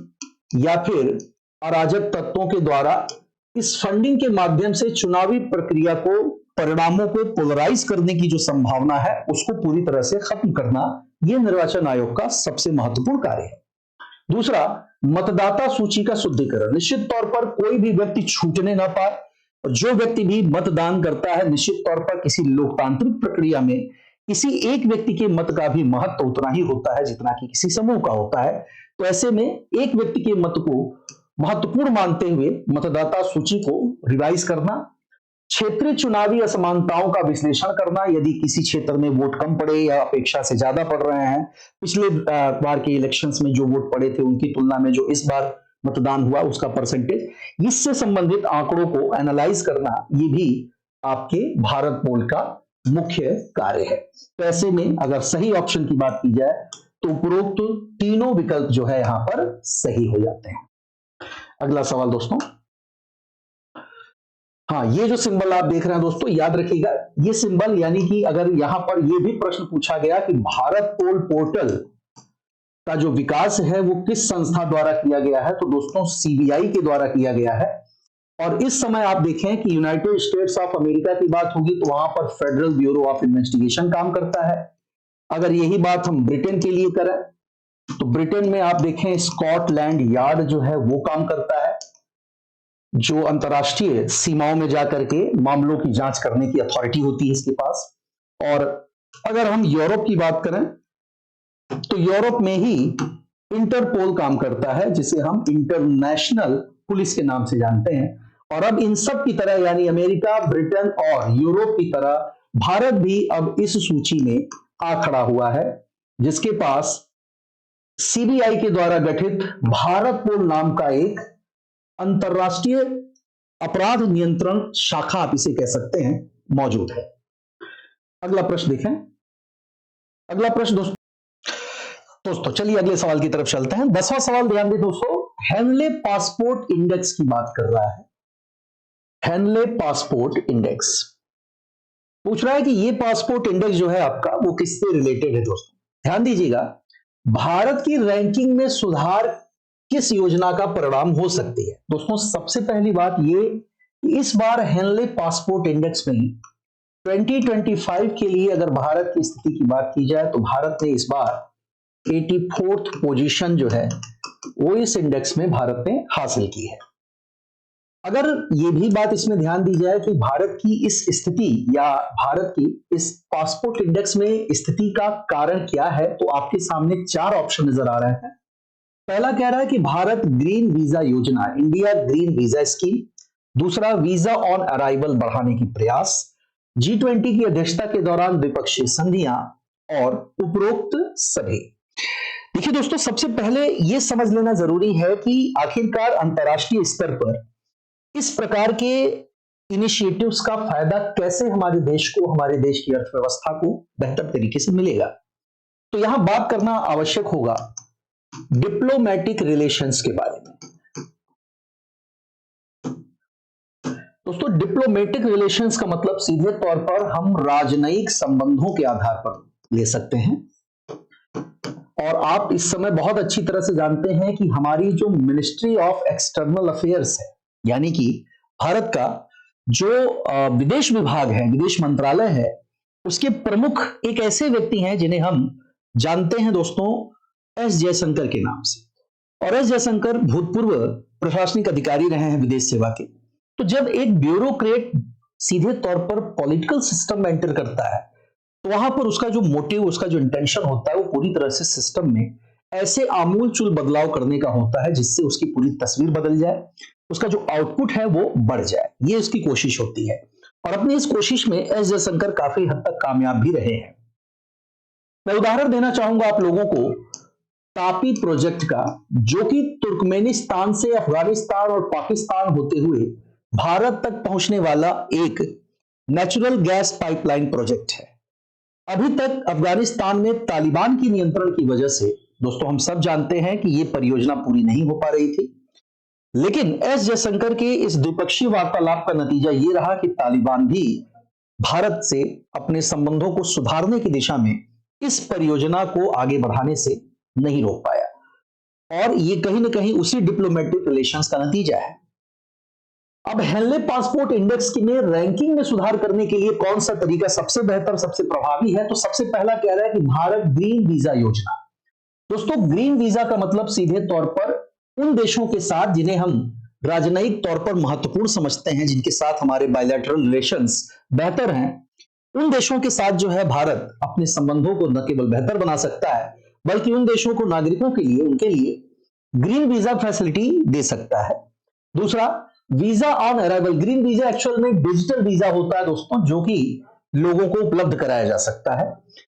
या फिर अराजक तत्वों के द्वारा इस फंडिंग के माध्यम से चुनावी प्रक्रिया को, परिणामों को पोलराइज करने की जो संभावना है, उसको पूरी तरह से खत्म करना, यह निर्वाचन आयोग का सबसे महत्वपूर्ण कार्य है। दूसरा, मतदाता सूची का शुद्धिकरण। निश्चित तौर पर कोई भी व्यक्ति छूटने ना पाए, और जो व्यक्ति भी मतदान करता है निश्चित तौर पर किसी लोकतांत्रिक प्रक्रिया में किसी एक व्यक्ति के मत का भी महत्व उतना ही होता है जितना कि किसी समूह का होता है। तो ऐसे में एक व्यक्ति के मत को महत्वपूर्ण मानते हुए मतदाता सूची को रिवाइज करना, क्षेत्रीय चुनावी असमानताओं का विश्लेषण करना, यदि किसी क्षेत्र में वोट कम पड़े या अपेक्षा से ज्यादा पड़ रहे हैं, पिछले बार के इलेक्शंस में जो वोट पड़े थे उनकी तुलना में जो इस बार मतदान हुआ उसका परसेंटेज, इससे संबंधित आंकड़ों को एनालाइज करना, ये भी आपके भारत पोल का मुख्य कार्य है। तो ऐसे में अगर सही ऑप्शन की बात की जाए तो उपरोक्त तीनों विकल्प जो है यहां पर सही हो जाते हैं। अगला सवाल दोस्तों, हाँ, ये जो सिंबल आप देख रहे हैं दोस्तों, याद रखिएगा ये सिंबल, यानी कि अगर यहां पर ये भी प्रश्न पूछा गया कि भारत पोल पोर्टल का जो विकास है वो किस संस्था द्वारा किया गया है, तो दोस्तों सीबीआई के द्वारा किया गया है। और इस समय आप देखें कि यूनाइटेड स्टेट्स ऑफ अमेरिका की बात होगी तो वहां पर फेडरल ब्यूरो ऑफ इन्वेस्टिगेशन काम करता है। अगर यही बात हम ब्रिटेन के लिए करें तो ब्रिटेन में आप देखें स्कॉटलैंड यार्ड जो है वो काम करता है, जो अंतरराष्ट्रीय सीमाओं में जाकर के मामलों की जांच करने की अथॉरिटी होती है इसके पास। और अगर हम यूरोप की बात करें तो यूरोप में ही इंटरपोल काम करता है, जिसे हम इंटरनेशनल पुलिस के नाम से जानते हैं। और अब इन सब की तरह यानी अमेरिका, ब्रिटेन और यूरोप की तरह भारत भी अब इस सूची में आ खड़ा हुआ है, जिसके पास सीबीआई के द्वारा गठित भारत पोल नाम का एक अंतरराष्ट्रीय अपराध नियंत्रण शाखा, आप इसे कह सकते हैं, मौजूद है। अगला प्रश्न देखें। अगला प्रश्न दोस्तों चलिए अगले सवाल की तरफ चलते हैं। 10वां सवाल ध्यान दें दोस्तों, हेनले पासपोर्ट इंडेक्स की बात कर रहा है। हेनले पासपोर्ट इंडेक्स पूछ रहा है कि ये पासपोर्ट इंडेक्स जो है आपका वो किससे रिलेटेड है। दोस्तों ध्यान दीजिएगा, भारत की रैंकिंग में सुधार किस योजना का परिणाम हो सकती है। दोस्तों सबसे पहली बात ये कि इस बार हेनले पासपोर्ट इंडेक्स में 2025 के लिए अगर भारत की स्थिति की बात की जाए तो भारत ने इस बार 84th पोजीशन जो है वो इस इंडेक्स में भारत ने हासिल की है। अगर ये भी बात इसमें ध्यान दी जाए कि भारत की इस स्थिति या भारत की इस पासपोर्ट इंडेक्स में स्थिति का कारण क्या है, तो आपके सामने 4 ऑप्शन नजर आ रहे हैं। पहला कह रहा है कि भारत ग्रीन वीजा योजना, इंडिया ग्रीन वीजा स्कीम। दूसरा, वीजा ऑन अराइवल बढ़ाने की प्रयास, G20 की अध्यक्षता के दौरान द्विपक्षीय संधियां और उपरोक्त सभी। देखिए दोस्तों, सबसे पहले यह समझ लेना जरूरी है कि आखिरकार अंतर्राष्ट्रीय स्तर पर इस प्रकार के इनिशिएटिव्स का फायदा कैसे हमारे देश को, हमारे देश की अर्थव्यवस्था को बेहतर तरीके से मिलेगा। तो यहां बात करना आवश्यक होगा डिप्लोमेटिक रिलेशंस के बारे में। दोस्तों डिप्लोमेटिक रिलेशंस का मतलब सीधे तौर पर हम राजनयिक संबंधों के आधार पर ले सकते हैं। और आप इस समय बहुत अच्छी तरह से जानते हैं कि हमारी जो मिनिस्ट्री ऑफ एक्सटर्नल अफेयर्स है, यानी कि भारत का जो विदेश विभाग है, विदेश मंत्रालय है, उसके प्रमुख एक ऐसे व्यक्ति हैं जिन्हें हम जानते हैं दोस्तों एस जयशंकर के नाम से। और एस जयशंकर भूतपूर्व प्रशासनिक अधिकारी रहे हैं विदेश सेवा के। तो जब एक ब्यूरोक्रेट सीधे तौर पर पॉलिटिकल सिस्टम में एंटर करता है तो वहां पर उसका जो मोटिव, उसका जो इंटेंशन होता है वो पूरी तरह से सिस्टम में ऐसे आमूलचूल बदलाव करने का होता है जिससे उसकी पूरी तस्वीर बदल जाए, उसका जो आउटपुट है वो बढ़ जाए। ये उसकी कोशिश होती है और अपनी इस कोशिश में एस जयशंकर काफी हद तक कामयाब भी रहे हैं। मैं उदाहरण देना चाहूंगा आप लोगों को तापी प्रोजेक्ट का, जो कि तुर्कमेनिस्तान से अफगानिस्तान और पाकिस्तान होते हुए भारत तक पहुंचने वाला एक नेचुरल गैस पाइपलाइन प्रोजेक्ट है। अभी तक अफगानिस्तान में तालिबान की नियंत्रण की वजह से दोस्तों हम सब जानते हैं कि यह परियोजना पूरी नहीं हो पा रही थी। लेकिन एस जयशंकर के इस द्विपक्षीय वार्तालाप का नतीजा यह रहा कि तालिबान भी भारत से अपने संबंधों को सुधारने की दिशा में इस परियोजना को आगे बढ़ाने से नहीं रोक पाया। और यह कहीं ना कहीं उसी डिप्लोमेटिक रिलेशंस का नतीजा है। अब हेनले पासपोर्ट इंडेक्स में रैंकिंग में सुधार करने के लिए कौन सा तरीका सबसे बेहतर, सबसे प्रभावी है, तो सबसे पहला कह रहा है कि भारत ग्रीन वीजा योजना। दोस्तों ग्रीन वीजा का मतलब सीधे तौर पर उन देशों के साथ जिन्हें हम राजनयिक तौर पर महत्वपूर्ण समझते हैं, जिनके साथ हमारे बायलैटरल रिलेशंस बेहतर हैं, उन देशों के साथ जो है भारत अपने संबंधों को न केवल बेहतर बना सकता है, बल्कि उन देशों को नागरिकों के लिए, उनके लिए ग्रीन वीजा फैसिलिटी दे सकता है। दूसरा, visa on arrival. Green visa actual में डिजिटल वीजा होता है दोस्तों, जो कि लोगों को उपलब्ध कराया जा सकता है।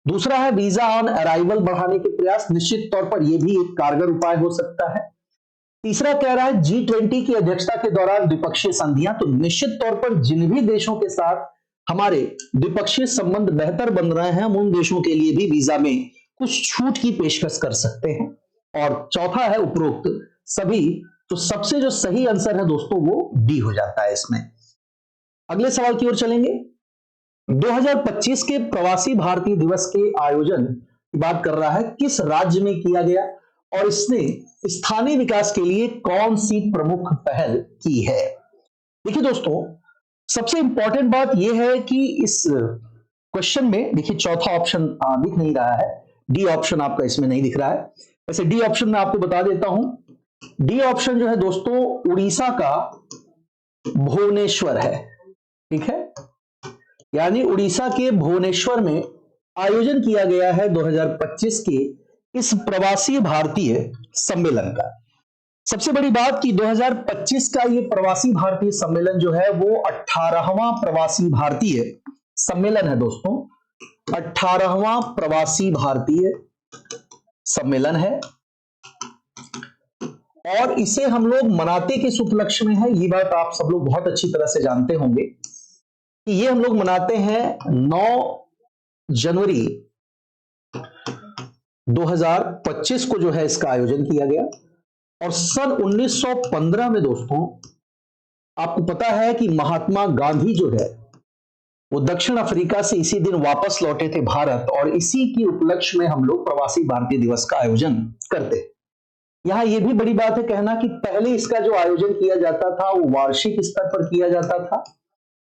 दूसरा है वीजा ऑन अराइवल बढ़ाने के प्रयास, निश्चित तौर पर यह भी एक कारगर उपाय हो सकता है। तीसरा कह रहा है G20 की अध्यक्षता के दौरान द्विपक्षीय संधियां, तो निश्चित तौर पर जिन भी देशों के साथ हमारे द्विपक्षीय संबंध बेहतर बन रहे हैं, हम उन देशों के लिए भी वीजा में कुछ छूट की पेशकश कर सकते हैं। और चौथा है उपरोक्त सभी, तो सबसे जो सही आंसर है दोस्तों वो डी हो जाता है इसमें। अगले सवाल की ओर चलेंगे। 2025 के प्रवासी भारतीय दिवस के आयोजन की बात कर रहा है, किस राज्य में किया गया और इसने स्थानीय विकास के लिए कौन सी प्रमुख पहल की है। देखिए दोस्तों, सबसे इंपॉर्टेंट बात यह है कि इस क्वेश्चन में देखिए चौथा ऑप्शन दिख नहीं रहा है, डी ऑप्शन आपका इसमें नहीं दिख रहा है। वैसे डी ऑप्शन में आपको बता देता हूं, डी ऑप्शन जो है दोस्तों उड़ीसा का भुवनेश्वर है, ठीक है। यानी उड़ीसा के भुवनेश्वर में आयोजन किया गया है 2025 के इस प्रवासी भारतीय सम्मेलन का। सबसे बड़ी बात कि 2025 का ये प्रवासी भारतीय सम्मेलन जो है वो 18वां प्रवासी भारतीय सम्मेलन है दोस्तों, 18वां प्रवासी भारतीय सम्मेलन है। और इसे हम लोग मनाते किस उपलक्ष्य में है, ये बात आप सब लोग बहुत अच्छी तरह से जानते होंगे कि ये हम लोग मनाते हैं 9 जनवरी 2025 को जो है इसका आयोजन किया गया। और सन 1915 में दोस्तों आपको पता है कि महात्मा गांधी जो है वो दक्षिण अफ्रीका से इसी दिन वापस लौटे थे भारत, और इसी के उपलक्ष्य में हम लोग प्रवासी भारतीय दिवस का आयोजन करते। यहां यह भी बड़ी बात है कहना कि पहले इसका जो आयोजन किया जाता था वो वार्षिक स्तर पर किया जाता था,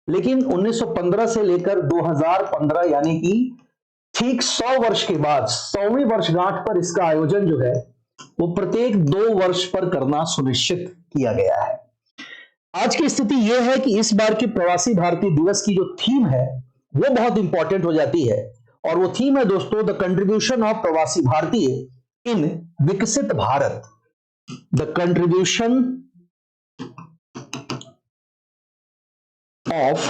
लेकिन 1915 से लेकर 2015 यानी कि ठीक 100 वर्ष के बाद 100वीं वर्षगांठ पर इसका आयोजन जो है वो प्रत्येक 2 वर्ष पर करना सुनिश्चित किया गया है। आज की स्थिति यह है कि इस बार के प्रवासी भारतीय दिवस की जो थीम है वो बहुत इंपॉर्टेंट हो जाती है, और वो थीम है दोस्तों द कंट्रीब्यूशन ऑफ प्रवासी भारतीय इन विकसित भारत। द कंट्रीब्यूशन ऑफ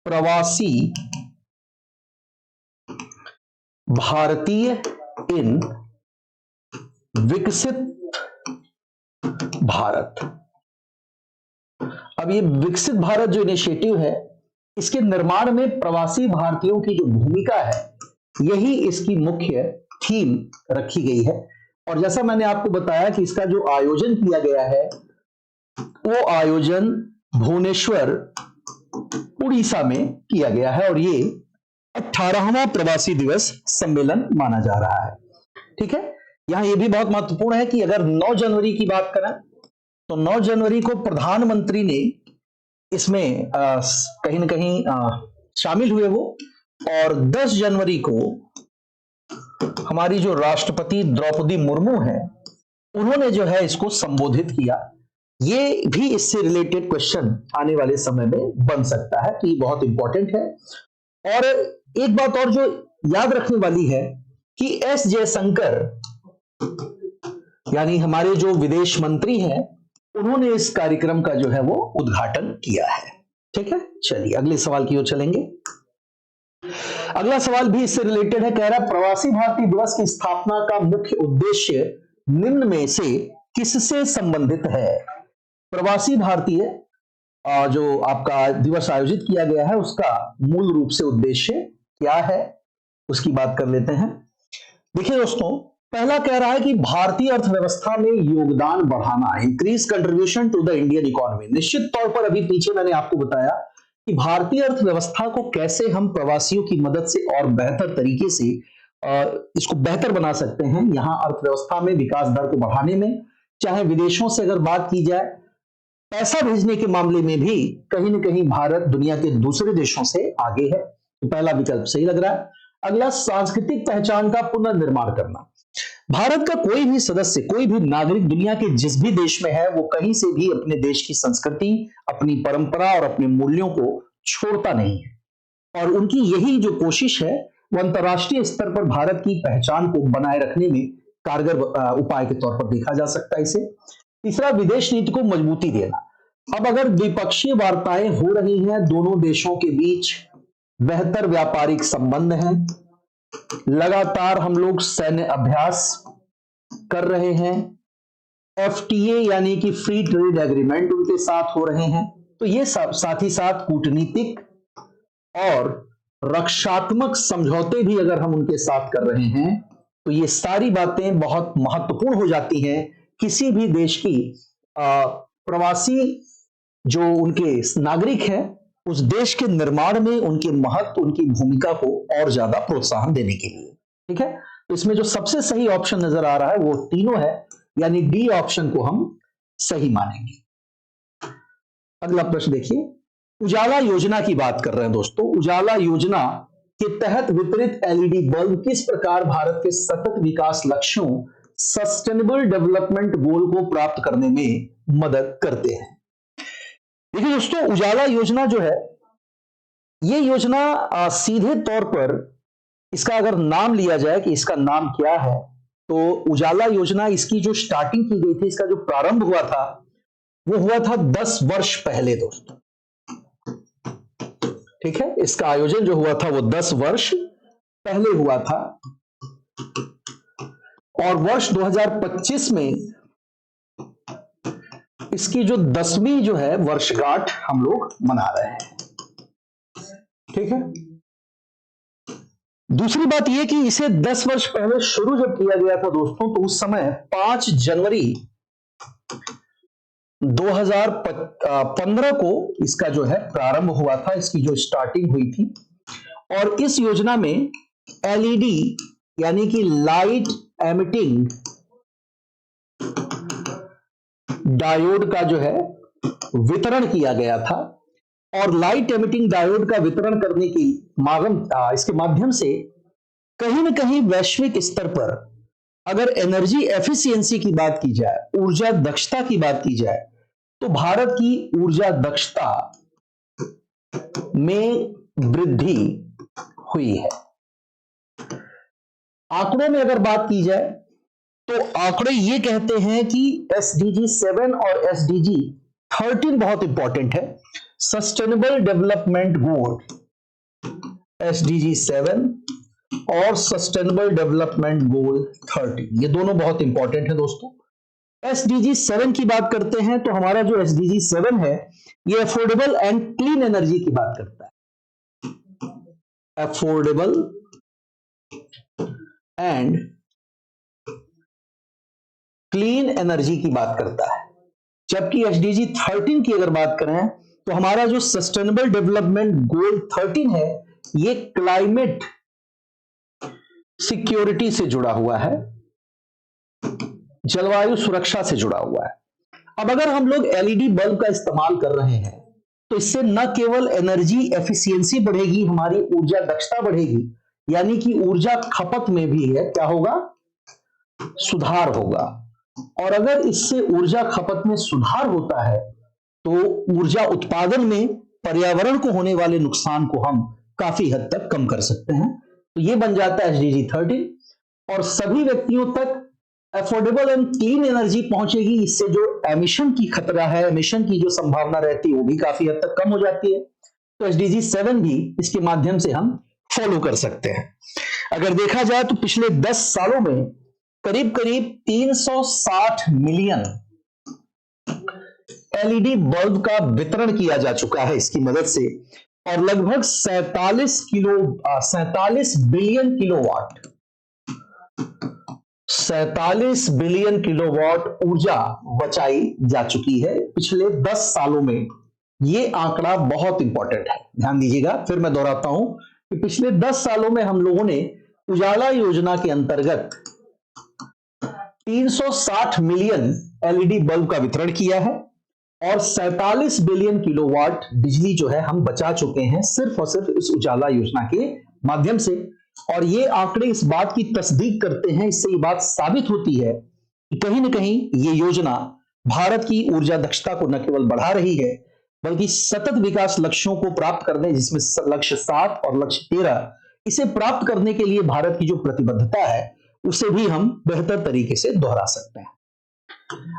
प्रवासी भारतीय इन विकसित भारत। अब ये विकसित भारत जो इनिशिएटिव है, इसके निर्माण में प्रवासी भारतीयों की जो भूमिका है यही इसकी मुख्य थीम रखी गई है। और जैसा मैंने आपको बताया कि इसका जो आयोजन किया गया है वो आयोजन भुवनेश्वर उड़ीसा में किया गया है, और ये 18वां प्रवासी दिवस सम्मेलन माना जा रहा है, ठीक है। यहां यह भी बहुत महत्वपूर्ण है कि अगर 9 जनवरी की बात करें तो 9 जनवरी को प्रधानमंत्री ने इसमें कहीं ना कहीं शामिल हुए वो, और 10 जनवरी को हमारी जो राष्ट्रपति द्रौपदी मुर्मू है उन्होंने जो है इसको संबोधित किया। ये भी इससे रिलेटेड क्वेश्चन आने वाले समय में बन सकता है, तो ये बहुत इंपॉर्टेंट है। और एक बात और जो याद रखने वाली है कि एस जयशंकर यानी हमारे जो विदेश मंत्री हैं उन्होंने इस कार्यक्रम का जो है वो उद्घाटन किया है, ठीक है। चलिए अगले सवाल की ओर चलेंगे। अगला सवाल भी इससे रिलेटेड है, कह रहा है प्रवासी भारतीय दिवस की स्थापना का मुख्य उद्देश्य निम्न में से किससे संबंधित है। प्रवासी भारतीय जो आपका दिवस आयोजित किया गया है उसका मूल रूप से उद्देश्य क्या है उसकी बात कर लेते हैं। देखिए दोस्तों, पहला कह रहा है कि भारतीय अर्थव्यवस्था में योगदान बढ़ाना, increase contribution to the Indian economy. निश्चित तौर पर अभी पीछे मैंने आपको बताया कि भारतीय अर्थव्यवस्था को कैसे हम प्रवासियों की मदद से और बेहतर तरीके से इसको बेहतर बना सकते हैं। यहां अर्थव्यवस्था में विकास दर को बढ़ाने में, चाहे विदेशों से अगर बात की जाए, पैसा भेजने के मामले में भी कहीं ना कहीं भारत दुनिया के दूसरे देशों से आगे है, तो पहला विकल्प सही लग रहा है। अगला, सांस्कृतिक पहचान का पुनर्निर्माण करना। भारत का कोई भी सदस्य, कोई भी नागरिक दुनिया के जिस भी देश में है वो कहीं से भी अपने देश की संस्कृति, अपनी परंपरा और अपने मूल्यों को छोड़ता नहीं है और उनकी यही जो कोशिश है वो अंतर्राष्ट्रीय स्तर पर भारत की पहचान को बनाए रखने में कारगर उपाय के तौर पर देखा जा सकता है इसे। तीसरा, विदेश नीति को मजबूती देना। अब अगर द्विपक्षीय वार्ताएं हो रही हैं, दोनों देशों के बीच बेहतर व्यापारिक संबंध हैं, लगातार हम लोग सैन्य अभ्यास कर रहे हैं, एफटीए यानी कि फ्री ट्रेड एग्रीमेंट उनके साथ हो रहे हैं, तो ये साथ ही साथ कूटनीतिक और रक्षात्मक समझौते भी अगर हम उनके साथ कर रहे हैं तो ये सारी बातें बहुत महत्वपूर्ण हो जाती हैं किसी भी देश की प्रवासी जो उनके नागरिक हैं उस देश के निर्माण में उनके महत्व, उनकी भूमिका को और ज्यादा प्रोत्साहन देने के लिए। ठीक है, तो इसमें जो सबसे सही ऑप्शन नजर आ रहा है वो तीनों है, यानी डी ऑप्शन को हम सही मानेंगे। अगला प्रश्न देखिए, उजाला योजना की बात कर रहे हैं दोस्तों। उजाला योजना के तहत वितरित एलईडी बल्ब किस प्रकार भारत के सतत विकास लक्ष्यों सस्टेनेबल डेवलपमेंट गोल को प्राप्त करने में मदद करते हैं? देखिए दोस्तों, उजाला योजना जो है ये योजना सीधे तौर पर इसका अगर नाम लिया जाए कि इसका नाम क्या है तो उजाला योजना, इसकी जो स्टार्टिंग की गई थी, इसका जो प्रारंभ हुआ था वो हुआ था 10 वर्ष पहले दोस्तों। ठीक है, इसका आयोजन जो हुआ था वो 10 वर्ष पहले हुआ था और वर्ष 2025 में इसकी जो 10वीं जो है वर्षगांठ हम लोग मना रहे हैं। ठीक है, दूसरी बात यह कि इसे 10 वर्ष पहले शुरू जब किया गया था दोस्तों तो उस समय 5 जनवरी 2015 को इसका जो है प्रारंभ हुआ था, इसकी जो स्टार्टिंग हुई थी। और इस योजना में एलईडी यानी कि लाइट एमिटिंग डायोड का जो है वितरण किया गया था और लाइट एमिटिंग डायोड का वितरण करने की इसके माध्यम से कहीं ना कहीं वैश्विक स्तर पर अगर एनर्जी एफिशिएंसी की बात की जाए, ऊर्जा दक्षता की बात की जाए, तो भारत की ऊर्जा दक्षता में वृद्धि हुई है। आंकड़ों में अगर बात की जाए तो आंकड़े ये कहते हैं कि एसडीजी 7 और एसडीजी 13 बहुत इंपॉर्टेंट है। सस्टेनेबल डेवलपमेंट गोल एसडीजी 7 और सस्टेनेबल डेवलपमेंट गोल 13, ये दोनों बहुत इंपॉर्टेंट है दोस्तों। एसडीजी 7 की बात करते हैं तो हमारा जो एसडीजी 7 है ये अफोर्डेबल एंड क्लीन एनर्जी की बात करता है। अफोर्डेबल एंड क्लीन एनर्जी की बात करता है, जबकि एसडीजी 13 की अगर बात करें तो हमारा जो सस्टेनेबल डेवलपमेंट गोल 13 है ये क्लाइमेट सिक्योरिटी से जुड़ा हुआ है, जलवायु सुरक्षा से जुड़ा हुआ है। अब अगर हम लोग एलईडी बल्ब का इस्तेमाल कर रहे हैं तो इससे न केवल एनर्जी एफिशिएंसी बढ़ेगी, हमारी ऊर्जा दक्षता बढ़ेगी, यानी कि ऊर्जा खपत में भी है क्या होगा, सुधार होगा। और अगर इससे ऊर्जा खपत में सुधार होता है तो ऊर्जा उत्पादन में पर्यावरण को होने वाले नुकसान को हम काफी हद तक कम कर सकते हैं। तो ये बन जाता है एसडीजी 13 और सभी व्यक्तियों तक अफोर्डेबल एंड क्लीन एनर्जी पहुंचेगी। इससे जो एमिशन की खतरा है, एमिशन की जो संभावना रहती है वो भी काफी हद तक कम हो जाती है। तो एसडीजी 7 भी इसके माध्यम से हम फॉलो कर सकते हैं। अगर देखा जाए तो पिछले 10 सालों में करीब करीब 360 मिलियन एलईडी बल्ब का वितरण किया जा चुका है इसकी मदद से और लगभग 47 बिलियन किलोवाट 47 बिलियन किलोवाट ऊर्जा बचाई जा चुकी है पिछले 10 सालों में। ये आंकड़ा बहुत इंपॉर्टेंट है, ध्यान दीजिएगा। फिर मैं दोहराता हूं कि पिछले 10 सालों में हम लोगों ने उजाला योजना के अंतर्गत 360 मिलियन एलईडी बल्ब का वितरण किया है और 47 बिलियन किलोवाट बिजली जो है हम बचा चुके हैं सिर्फ और सिर्फ इस उजाला योजना के माध्यम से। और ये आंकड़े इस बात की तस्दीक करते हैं, इससे ये बात साबित होती है कि कहीं ना कहीं ये योजना भारत की ऊर्जा दक्षता को न केवल बढ़ा रही है बल्कि सतत विकास लक्ष्यों को प्राप्त करने, जिसमें लक्ष्य 7 और लक्ष्य 13, इसे प्राप्त करने के लिए भारत की जो प्रतिबद्धता है उसे भी हम बेहतर तरीके से दोहरा सकते हैं।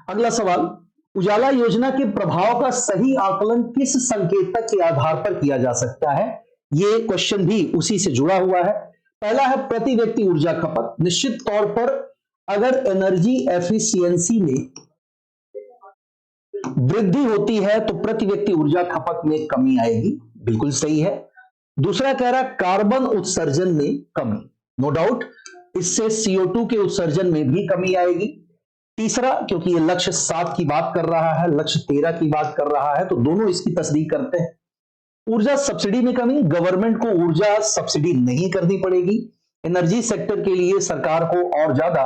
अगला सवाल, उजाला योजना के प्रभाव का सही आकलन किस संकेतक के आधार पर किया जा सकता है? ये क्वेश्चन भी उसी से जुड़ा हुआ है। पहला है प्रति व्यक्ति ऊर्जा खपत। निश्चित तौर पर अगर एनर्जी एफिशिएंसी में वृद्धि होती है तो प्रति व्यक्ति ऊर्जा खपत में कमी आएगी, बिल्कुल सही है। दूसरा कह रहा कार्बन उत्सर्जन में कमी, नो डाउट, इससे CO2 के उत्सर्जन में भी कमी आएगी। तीसरा, क्योंकि ये लक्ष्य 7 की बात कर रहा है, लक्ष्य 13 की बात कर रहा है, तो दोनों इसकी तस्दीक करते हैं। ऊर्जा सब्सिडी में कमी, गवर्नमेंट को ऊर्जा सब्सिडी नहीं करनी पड़ेगी। एनर्जी सेक्टर के लिए सरकार को और ज्यादा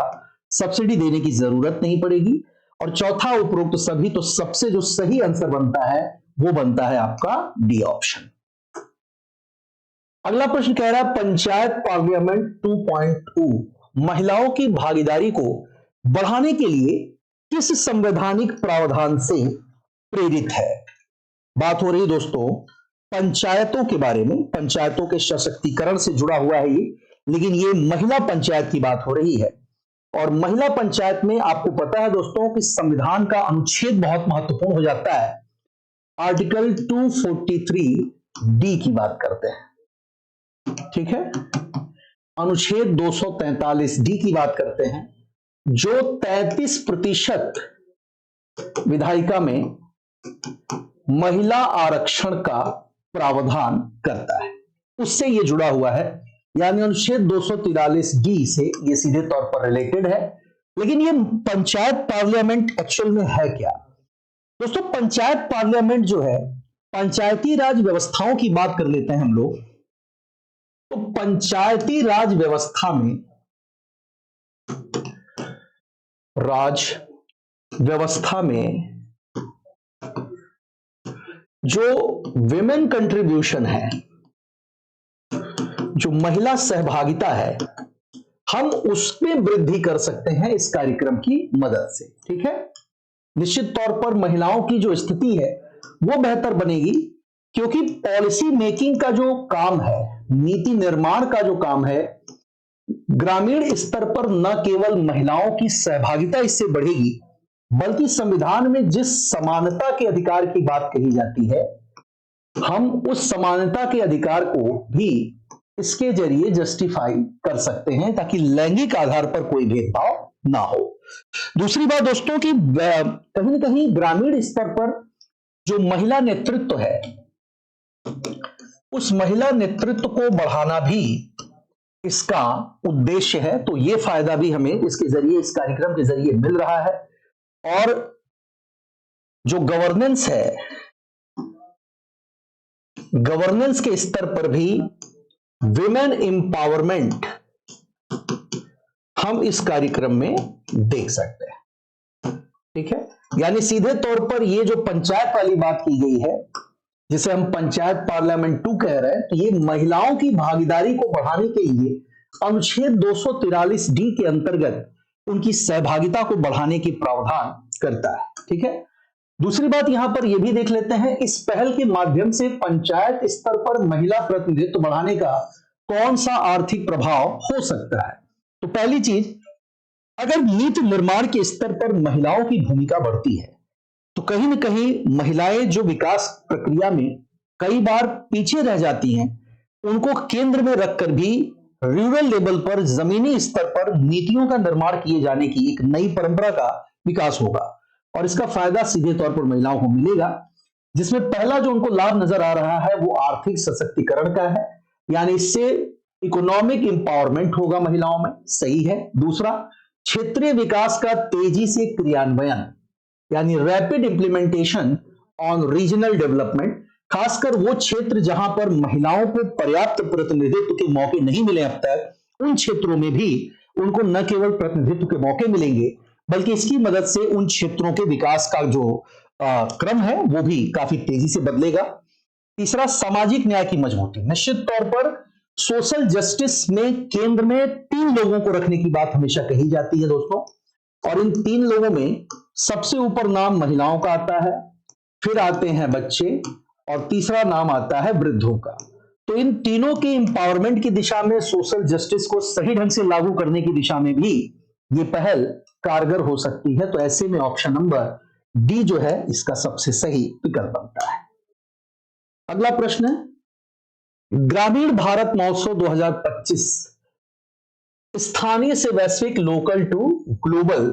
सब्सिडी देने की जरूरत नहीं पड़ेगी। और चौथा उपरोक्त सभी, तो सबसे जो सही आंसर बनता है वो बनता है आपका डी ऑप्शन। अगला प्रश्न कह रहा है पंचायत पार्लियामेंट 2.2 महिलाओं की भागीदारी को बढ़ाने के लिए किस संवैधानिक प्रावधान से प्रेरित है? बात हो रही दोस्तों पंचायतों के बारे में, पंचायतों के सशक्तिकरण से जुड़ा हुआ है ये, लेकिन ये महिला पंचायत की बात हो रही है। और महिला पंचायत में आपको पता है दोस्तों कि संविधान का अनुच्छेद बहुत महत्वपूर्ण हो जाता है। आर्टिकल 243D की बात करते हैं, ठीक है, अनुच्छेद 243D की बात करते हैं, जो 33% विधायिका में महिला आरक्षण का प्रावधान करता है, उससे ये जुड़ा हुआ है। यानी अनुच्छेद 243D से ये सीधे तौर पर रिलेटेड है। लेकिन ये पंचायत पार्लियामेंट एक्चुअल में है क्या? दोस्तों पंचायत पार्लियामेंट जो है, पंचायती राज व्यवस्थाओं की बात कर लेते हैं हम लोग। तो पंचायती राज व्यवस्था में, राज व्यवस्था में जो विमेन कंट्रीब्यूशन है, जो महिला सहभागिता है, हम उसमें वृद्धि कर सकते हैं इस कार्यक्रम की मदद से, ठीक है। निश्चित तौर पर महिलाओं की जो स्थिति है वो बेहतर बनेगी, क्योंकि पॉलिसी मेकिंग का जो काम है, नीति निर्माण का जो काम है, ग्रामीण स्तर पर न केवल महिलाओं की सहभागिता इससे बढ़ेगी, बल्कि संविधान में जिस समानता के अधिकार की बात कही जाती है, हम उस समानता के अधिकार को भी इसके जरिए जस्टिफाई कर सकते हैं, ताकि लैंगिक आधार पर कोई भेदभाव ना हो। दूसरी बात दोस्तों कि कहीं ना कहीं ग्रामीण स्तर पर जो महिला नेतृत्व है, उस महिला नेतृत्व को बढ़ाना भी इसका उद्देश्य है। तो ये फायदा भी हमें इसके जरिए, इस कार्यक्रम के जरिए मिल रहा है। और जो गवर्नेंस है, गवर्नेंस के स्तर पर भी विमेन एम्पावरमेंट हम इस कार्यक्रम में देख सकते हैं, ठीक है। यानी सीधे तौर पर ये जो पंचायत वाली बात की गई है, जिसे हम पंचायत पार्लियामेंट 2 कह रहे हैं, तो ये महिलाओं की भागीदारी को बढ़ाने के लिए अनुच्छेद 243D के अंतर्गत उनकी सहभागिता को बढ़ाने की प्रावधान करता है, ठीक है। दूसरी बात यहां पर यह भी देख लेते हैं, इस पहल के माध्यम से पंचायत स्तर पर महिला प्रतिनिधित्व बढ़ाने का कौन सा आर्थिक प्रभाव हो सकता है। तो पहली चीज, अगर नीति निर्माण के स्तर पर महिलाओं की भूमिका बढ़ती है, तो कहीं ना कहीं महिलाएं जो विकास प्रक्रिया में कई बार पीछे रह जाती हैं, उनको केंद्र में रखकर भी रूरल लेवल पर, जमीनी स्तर पर नीतियों का निर्माण किए जाने की एक नई परंपरा का विकास होगा। और इसका फायदा सीधे तौर पर महिलाओं को मिलेगा, जिसमें पहला जो उनको लाभ नजर आ रहा है वो आर्थिक सशक्तिकरण का है, यानी इससे इकोनॉमिक एम्पावरमेंट होगा महिलाओं में, सही है। दूसरा, क्षेत्रीय विकास का तेजी से क्रियान्वयन, यानी rapid implementation on regional development, खासकर वो क्षेत्र जहां पर महिलाओं को पर्याप्त प्रतिनिधित्व के मौके नहीं मिले अब तक, उन क्षेत्रों में भी उनको न केवल प्रतिनिधित्व के मौके मिलेंगे, बल्कि इसकी मदद से उन क्षेत्रों के विकास का जो क्रम है वो भी काफी तेजी से बदलेगा। तीसरा, सामाजिक न्याय की मजबूती। निश्चित तौर पर सोशल जस्टिस में केंद्र में 3 लोगों को रखने की बात हमेशा कही जाती है दोस्तों, और इन 3 लोगों में सबसे ऊपर नाम महिलाओं का आता है, फिर आते हैं बच्चे, और तीसरा नाम आता है वृद्धों का। तो इन तीनों के इंपावरमेंट की दिशा में, सोशल जस्टिस को सही ढंग से लागू करने की दिशा में भी ये पहल कारगर हो सकती है। तो ऐसे में ऑप्शन नंबर डी जो है इसका सबसे सही विकल्प बनता है। अगला प्रश्न है, ग्रामीण भारत महोत्सव 2025 स्थानीय से वैश्विक, लोकल टू ग्लोबल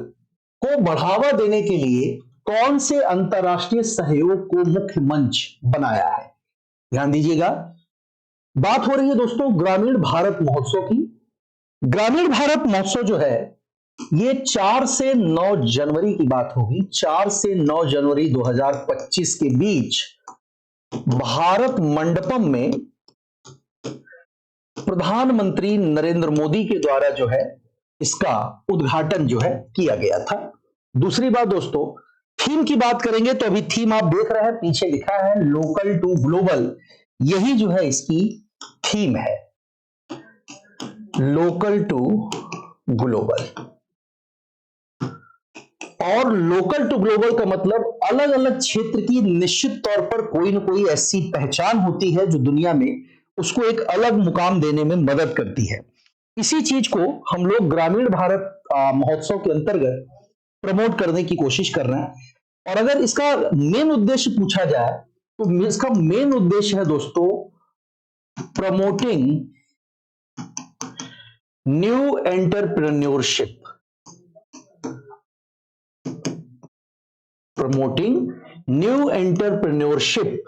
को बढ़ावा देने के लिए कौन से अंतरराष्ट्रीय सहयोग को मुख्य मंच बनाया है? ध्यान दीजिएगा, बात हो रही है दोस्तों ग्रामीण भारत महोत्सव की। ग्रामीण भारत महोत्सव जो है ये 4 से 9 जनवरी की बात होगी, 4 से 9 जनवरी 2025 के बीच भारत मंडपम में प्रधानमंत्री नरेंद्र मोदी के द्वारा जो है इसका उद्घाटन जो है किया गया था। दूसरी बात दोस्तों, थीम की बात करेंगे तो अभी थीम आप देख रहे हैं, पीछे लिखा है लोकल टू ग्लोबल, यही जो है इसकी थीम है, लोकल टू ग्लोबल। और लोकल टू ग्लोबल का मतलब अलग अलग क्षेत्र की निश्चित तौर पर कोई ना कोई ऐसी पहचान होती है जो दुनिया में उसको एक अलग मुकाम देने में मदद करती है। इसी चीज को हम लोग ग्रामीण भारत महोत्सव के अंतर्गत प्रमोट करने की कोशिश कर रहे हैं। और अगर इसका मेन उद्देश्य पूछा जाए तो इसका मेन उद्देश्य है दोस्तों promoting new entrepreneurship, promoting new entrepreneurship,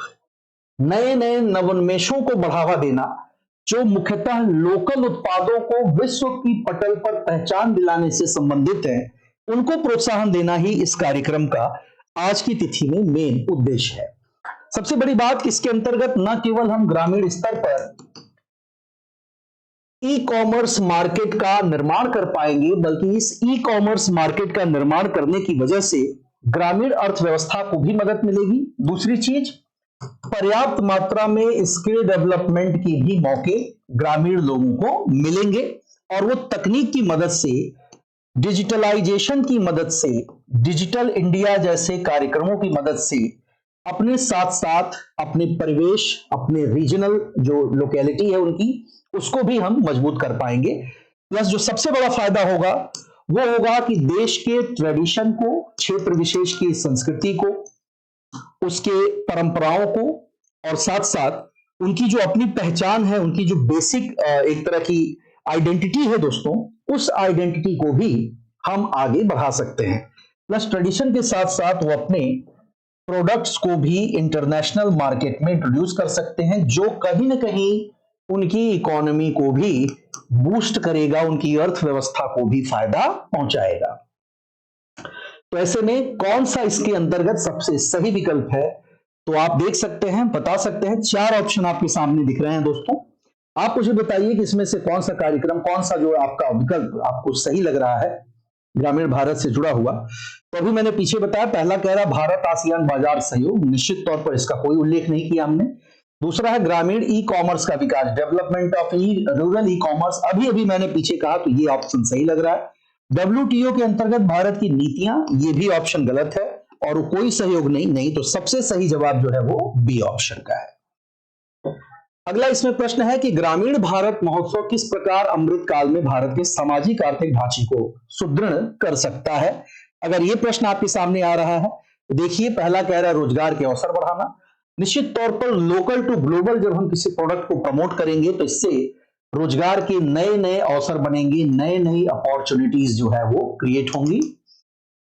नए नए नवोन्मेषों को बढ़ावा देना जो मुख्यतः लोकल उत्पादों को विश्व की पटल पर पहचान दिलाने से संबंधित है, उनको प्रोत्साहन देना ही इस कार्यक्रम का आज की तिथि में मेन उद्देश्य है। सबसे बड़ी बात, इसके अंतर्गत न केवल हम ग्रामीण स्तर पर ई कॉमर्स मार्केट का निर्माण कर पाएंगे, बल्कि इस ई कॉमर्स मार्केट का निर्माण करने की वजह से ग्रामीण अर्थव्यवस्था को भी मदद मिलेगी। दूसरी चीज, पर्याप्त मात्रा में स्किल डेवलपमेंट की भी मौके ग्रामीण लोगों को मिलेंगे, और वो तकनीक की मदद से, डिजिटलाइजेशन की मदद से, डिजिटल इंडिया जैसे कार्यक्रमों की मदद से अपने साथ साथ अपने परिवेश, अपने रीजनल जो लोकेलिटी है उनकी, उसको भी हम मजबूत कर पाएंगे। प्लस जो सबसे बड़ा फायदा होगा वो होगा कि देश के ट्रेडिशन को, क्षेत्र विशेष की संस्कृति को, उसके परंपराओं को, और साथ साथ उनकी जो अपनी पहचान है, उनकी जो बेसिक एक तरह की आइडेंटिटी है दोस्तों, उस आइडेंटिटी को भी हम आगे बढ़ा सकते हैं। प्लस ट्रेडिशन के साथ साथ वो अपने प्रोडक्ट्स को भी इंटरनेशनल मार्केट में इंट्रोड्यूस कर सकते हैं, जो कहीं ना कहीं उनकी इकोनॉमी को भी बूस्ट करेगा, उनकी अर्थव्यवस्था को भी फायदा पहुंचाएगा। तो ऐसे में कौन सा इसके अंतर्गत सबसे सही विकल्प है, तो आप देख सकते हैं, बता सकते हैं। 4 ऑप्शन आपके सामने दिख रहे हैं दोस्तों, आप मुझे बताइए कि इसमें से कौन सा कार्यक्रम, कौन सा जो आपका विकल्प आपको सही लग रहा है ग्रामीण भारत से जुड़ा हुआ। तो अभी मैंने पीछे बताया, पहला कह रहा भारत आसियान बाजार सहयोग, निश्चित तौर पर इसका कोई उल्लेख नहीं किया हमने। दूसरा है ग्रामीण ई कॉमर्स का विकास, development of rural e commerce, अभी अभी मैंने पीछे कहा, तो ये ऑप्शन सही लग रहा है। WTO के अंतर्गत भारत की नीतियां, ये भी ऑप्शन गलत है, और कोई सहयोग नहीं, तो सबसे सही जवाब जो है वो बी ऑप्शन का है। अगला इसमें प्रश्न है कि ग्रामीण भारत महोत्सव किस प्रकार अमृत काल में भारत के सामाजिक आर्थिक ढांचे को सुदृढ़ कर सकता है। अगर ये प्रश्न आपके सामने आ रहा है तो देखिए, पहला कह रहा है रोजगार के अवसर बढ़ाना। निश्चित तौर पर लोकल टू ग्लोबल जब हम किसी प्रोडक्ट को प्रमोट करेंगे तो इससे रोजगार के नए नए अवसर बनेंगे, नए नई अपॉर्चुनिटीज जो है वो क्रिएट होंगी।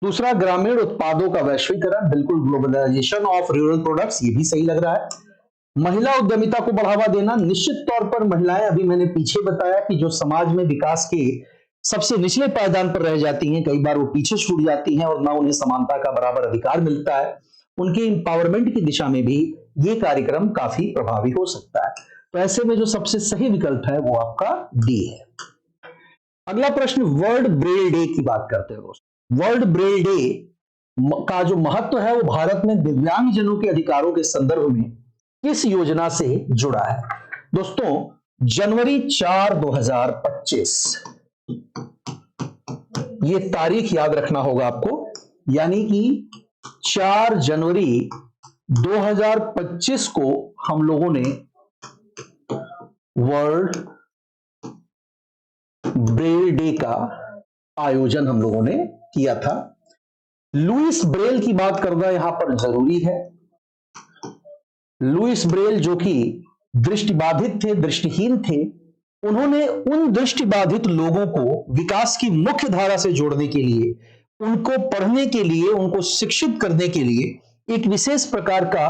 दूसरा, ग्रामीण उत्पादों का वैश्वीकरण, बिल्कुल ग्लोबलाइजेशन ऑफ रूरल प्रोडक्ट्स, ये भी सही लग रहा है। महिला उद्यमिता को बढ़ावा देना, निश्चित तौर पर महिलाएं, अभी मैंने पीछे बताया कि जो समाज में विकास के सबसे निचले पायदान पर रह जाती हैं, कई बार वो पीछे छूट जाती हैं और ना उन्हें समानता का बराबर अधिकार मिलता है, उनके एम्पावरमेंट की दिशा में भी ये कार्यक्रम काफी प्रभावी हो सकता है। तो ऐसे में जो सबसे सही विकल्प है वो आपका डी है। अगला प्रश्न, वर्ल्ड ब्रेल डे की बात करते हैं दोस्तों। वर्ल्ड ब्रेल डे का जो महत्व है वो भारत में दिव्यांग जनों के अधिकारों के संदर्भ में किस योजना से जुड़ा है। दोस्तों, जनवरी 4, 2025 ये तारीख याद रखना होगा आपको, यानी कि 4 जनवरी 2025 को हम लोगों ने वर्ल्ड ब्रेल डे का आयोजन हम लोगों ने किया था। लुईस ब्रेल की बात करना यहां पर जरूरी है। लुईस ब्रेल जो कि दृष्टिबाधित थे, दृष्टिहीन थे, उन्होंने उन दृष्टिबाधित लोगों को विकास की मुख्य धारा से जोड़ने के लिए, उनको पढ़ने के लिए, उनको शिक्षित करने के लिए एक विशेष प्रकार का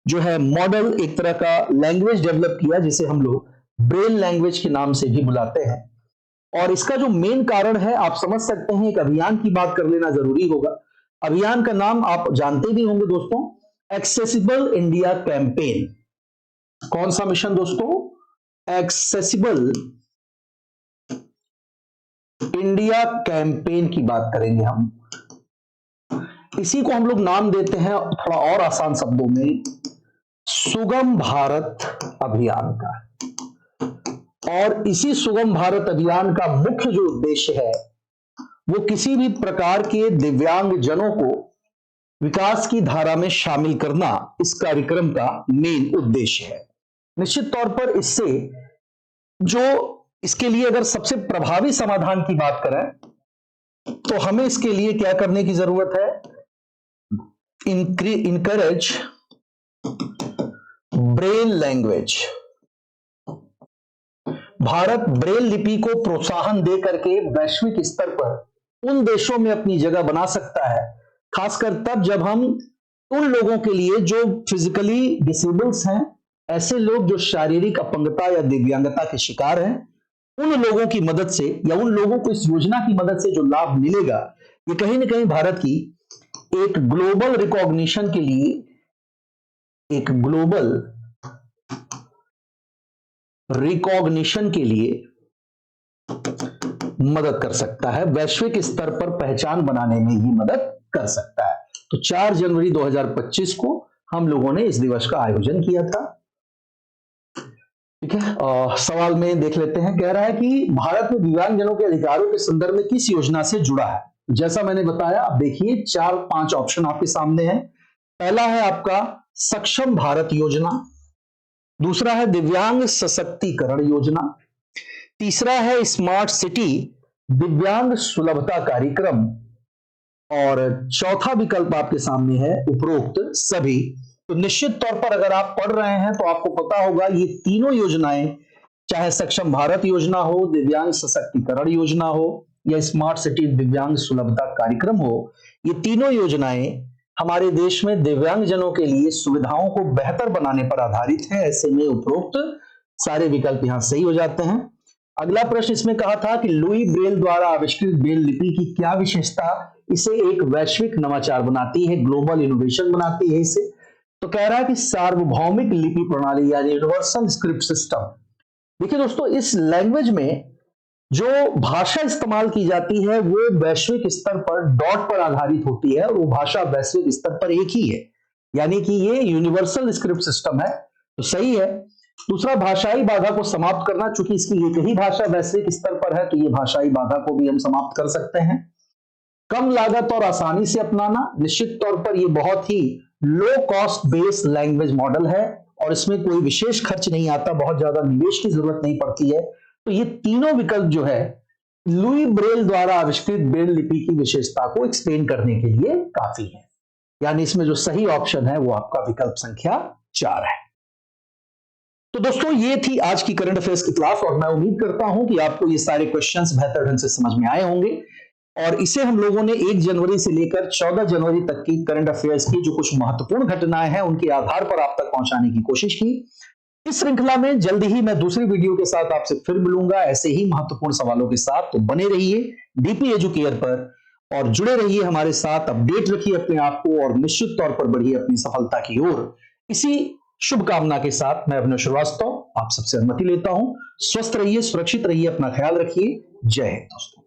जो है मॉडल, एक तरह का लैंग्वेज डेवलप किया, जिसे हम लोग ब्रेल लैंग्वेज के नाम से भी बुलाते हैं। और इसका जो मेन कारण है आप समझ सकते हैं, एक अभियान की बात कर लेना जरूरी होगा। अभियान का नाम आप जानते भी होंगे दोस्तों, एक्सेसिबल इंडिया कैंपेन। कौन सा मिशन दोस्तों? एक्सेसिबल इंडिया कैंपेन की बात करेंगे हम। इसी को हम लोग नाम देते हैं थोड़ा और आसान शब्दों में, सुगम भारत अभियान का। और इसी सुगम भारत अभियान का मुख्य जो उद्देश्य है वो किसी भी प्रकार के दिव्यांग जनों को विकास की धारा में शामिल करना इस कार्यक्रम का मेन उद्देश्य है। निश्चित तौर पर इससे जो इसके लिए अगर सबसे प्रभावी समाधान की बात करें तो हमें इसके लिए क्या करने की जरूरत है? Encourage Braille language. Bharat Braille लिपि को प्रोत्साहन दे करके वैश्विक स्तर पर उन देशों में अपनी जगह बना सकता है, खासकर तब जब हम उन लोगों के लिए जो फिजिकली डिसेबल्स हैं, ऐसे लोग जो शारीरिक अपंगता या दिव्यांगता के शिकार हैं, उन लोगों की मदद से या उन लोगों को इस योजना की मदद से जो लाभ मिलेगा, ये कहीं ना कहीं भारत की एक ग्लोबल रिकॉग्निशन के लिए, एक ग्लोबल रिकॉग्निशन के लिए मदद कर सकता है, वैश्विक स्तर पर पहचान बनाने में ही मदद कर सकता है। तो 4 जनवरी 2025 को हम लोगों ने इस दिवस का आयोजन किया था। ठीक है, सवाल में देख लेते हैं। कह रहा है कि भारत में दिव्यांगजनों के अधिकारों के संदर्भ में किस योजना से जुड़ा है? जैसा मैंने बताया, आप देखिए 4-5 ऑप्शन आपके सामने हैं। पहला है आपका सक्षम भारत योजना, दूसरा है दिव्यांग सशक्तिकरण योजना, तीसरा है स्मार्ट सिटी दिव्यांग सुलभता कार्यक्रम, और चौथा विकल्प आपके सामने है उपरोक्त सभी। तो निश्चित तौर पर अगर आप पढ़ रहे हैं तो आपको पता होगा ये तीनों योजनाएं, चाहे सक्षम भारत योजना हो, दिव्यांग सशक्तिकरण योजना हो या स्मार्ट सिटी दिव्यांग सुलभता कार्यक्रम हो, ये तीनों योजनाएं हमारे देश में दिव्यांगजनों के लिए सुविधाओं को बेहतर बनाने पर आधारित है। ऐसे में उपरोक्त सारे विकल्प यहां सही हो जाते हैं। अगला प्रश्न इसमें कहा था कि लुई ब्रेल द्वारा आविष्कृत ब्रेल लिपि की क्या विशेषता इसे एक वैश्विक नवाचार बनाती है, ग्लोबल इनोवेशन बनाती है इसे? तो कह रहा है कि सार्वभौमिक लिपि प्रणाली यानी यूनिवर्सल स्क्रिप्ट सिस्टम। देखिए दोस्तों, इस लैंग्वेज में जो भाषा इस्तेमाल की जाती है वो वैश्विक स्तर पर डॉट पर आधारित होती है, और वो भाषा वैश्विक स्तर पर एक ही है, यानी कि ये यूनिवर्सल स्क्रिप्ट सिस्टम है, तो सही है। दूसरा, भाषाई बाधा को समाप्त करना, चूंकि इसकी एक ही भाषा वैश्विक स्तर पर है तो ये भाषाई बाधा को भी हम समाप्त कर सकते हैं। कम लागत और आसानी से अपनाना, निश्चित तौर पर ये बहुत ही low cost based language model है और इसमें कोई विशेष खर्च नहीं आता, बहुत ज्यादा निवेश की जरूरत नहीं पड़ती है। तो ये तीनों विकल्प जो है लुई ब्रेल द्वारा आविष्कृत ब्रेल लिपि की विशेषता को एक्सप्लेन करने के लिए काफी है, यानी इसमें जो सही ऑप्शन है वो आपका विकल्प संख्या 4 है। तो दोस्तों, ये थी आज की करंट अफेयर्स की क्लास और मैं उम्मीद करता हूं कि आपको ये सारे क्वेश्चंस बेहतर ढंग से समझ में आए होंगे। और इसे हम लोगों ने 1 जनवरी से लेकर 14 जनवरी तक की करंट अफेयर्स की जो कुछ महत्वपूर्ण घटनाएं हैं उनके आधार पर आप तक पहुंचाने की कोशिश की। इस श्रृंखला में जल्दी ही मैं दूसरी वीडियो के साथ आपसे फिर मिलूंगा ऐसे ही महत्वपूर्ण सवालों के साथ। तो बने रहिए डीपी एजुकेयर पर और जुड़े रहिए हमारे साथ, अपडेट रखिए अपने आप को और निश्चित तौर पर बढ़िए अपनी सफलता की ओर। इसी शुभकामना के साथ मैं अभिनव श्रीवास्तव आप सबसे अनुमति लेता हूं। स्वस्थ रहिए, सुरक्षित रहिए, अपना ख्याल रखिए। जय हिंद दोस्तों।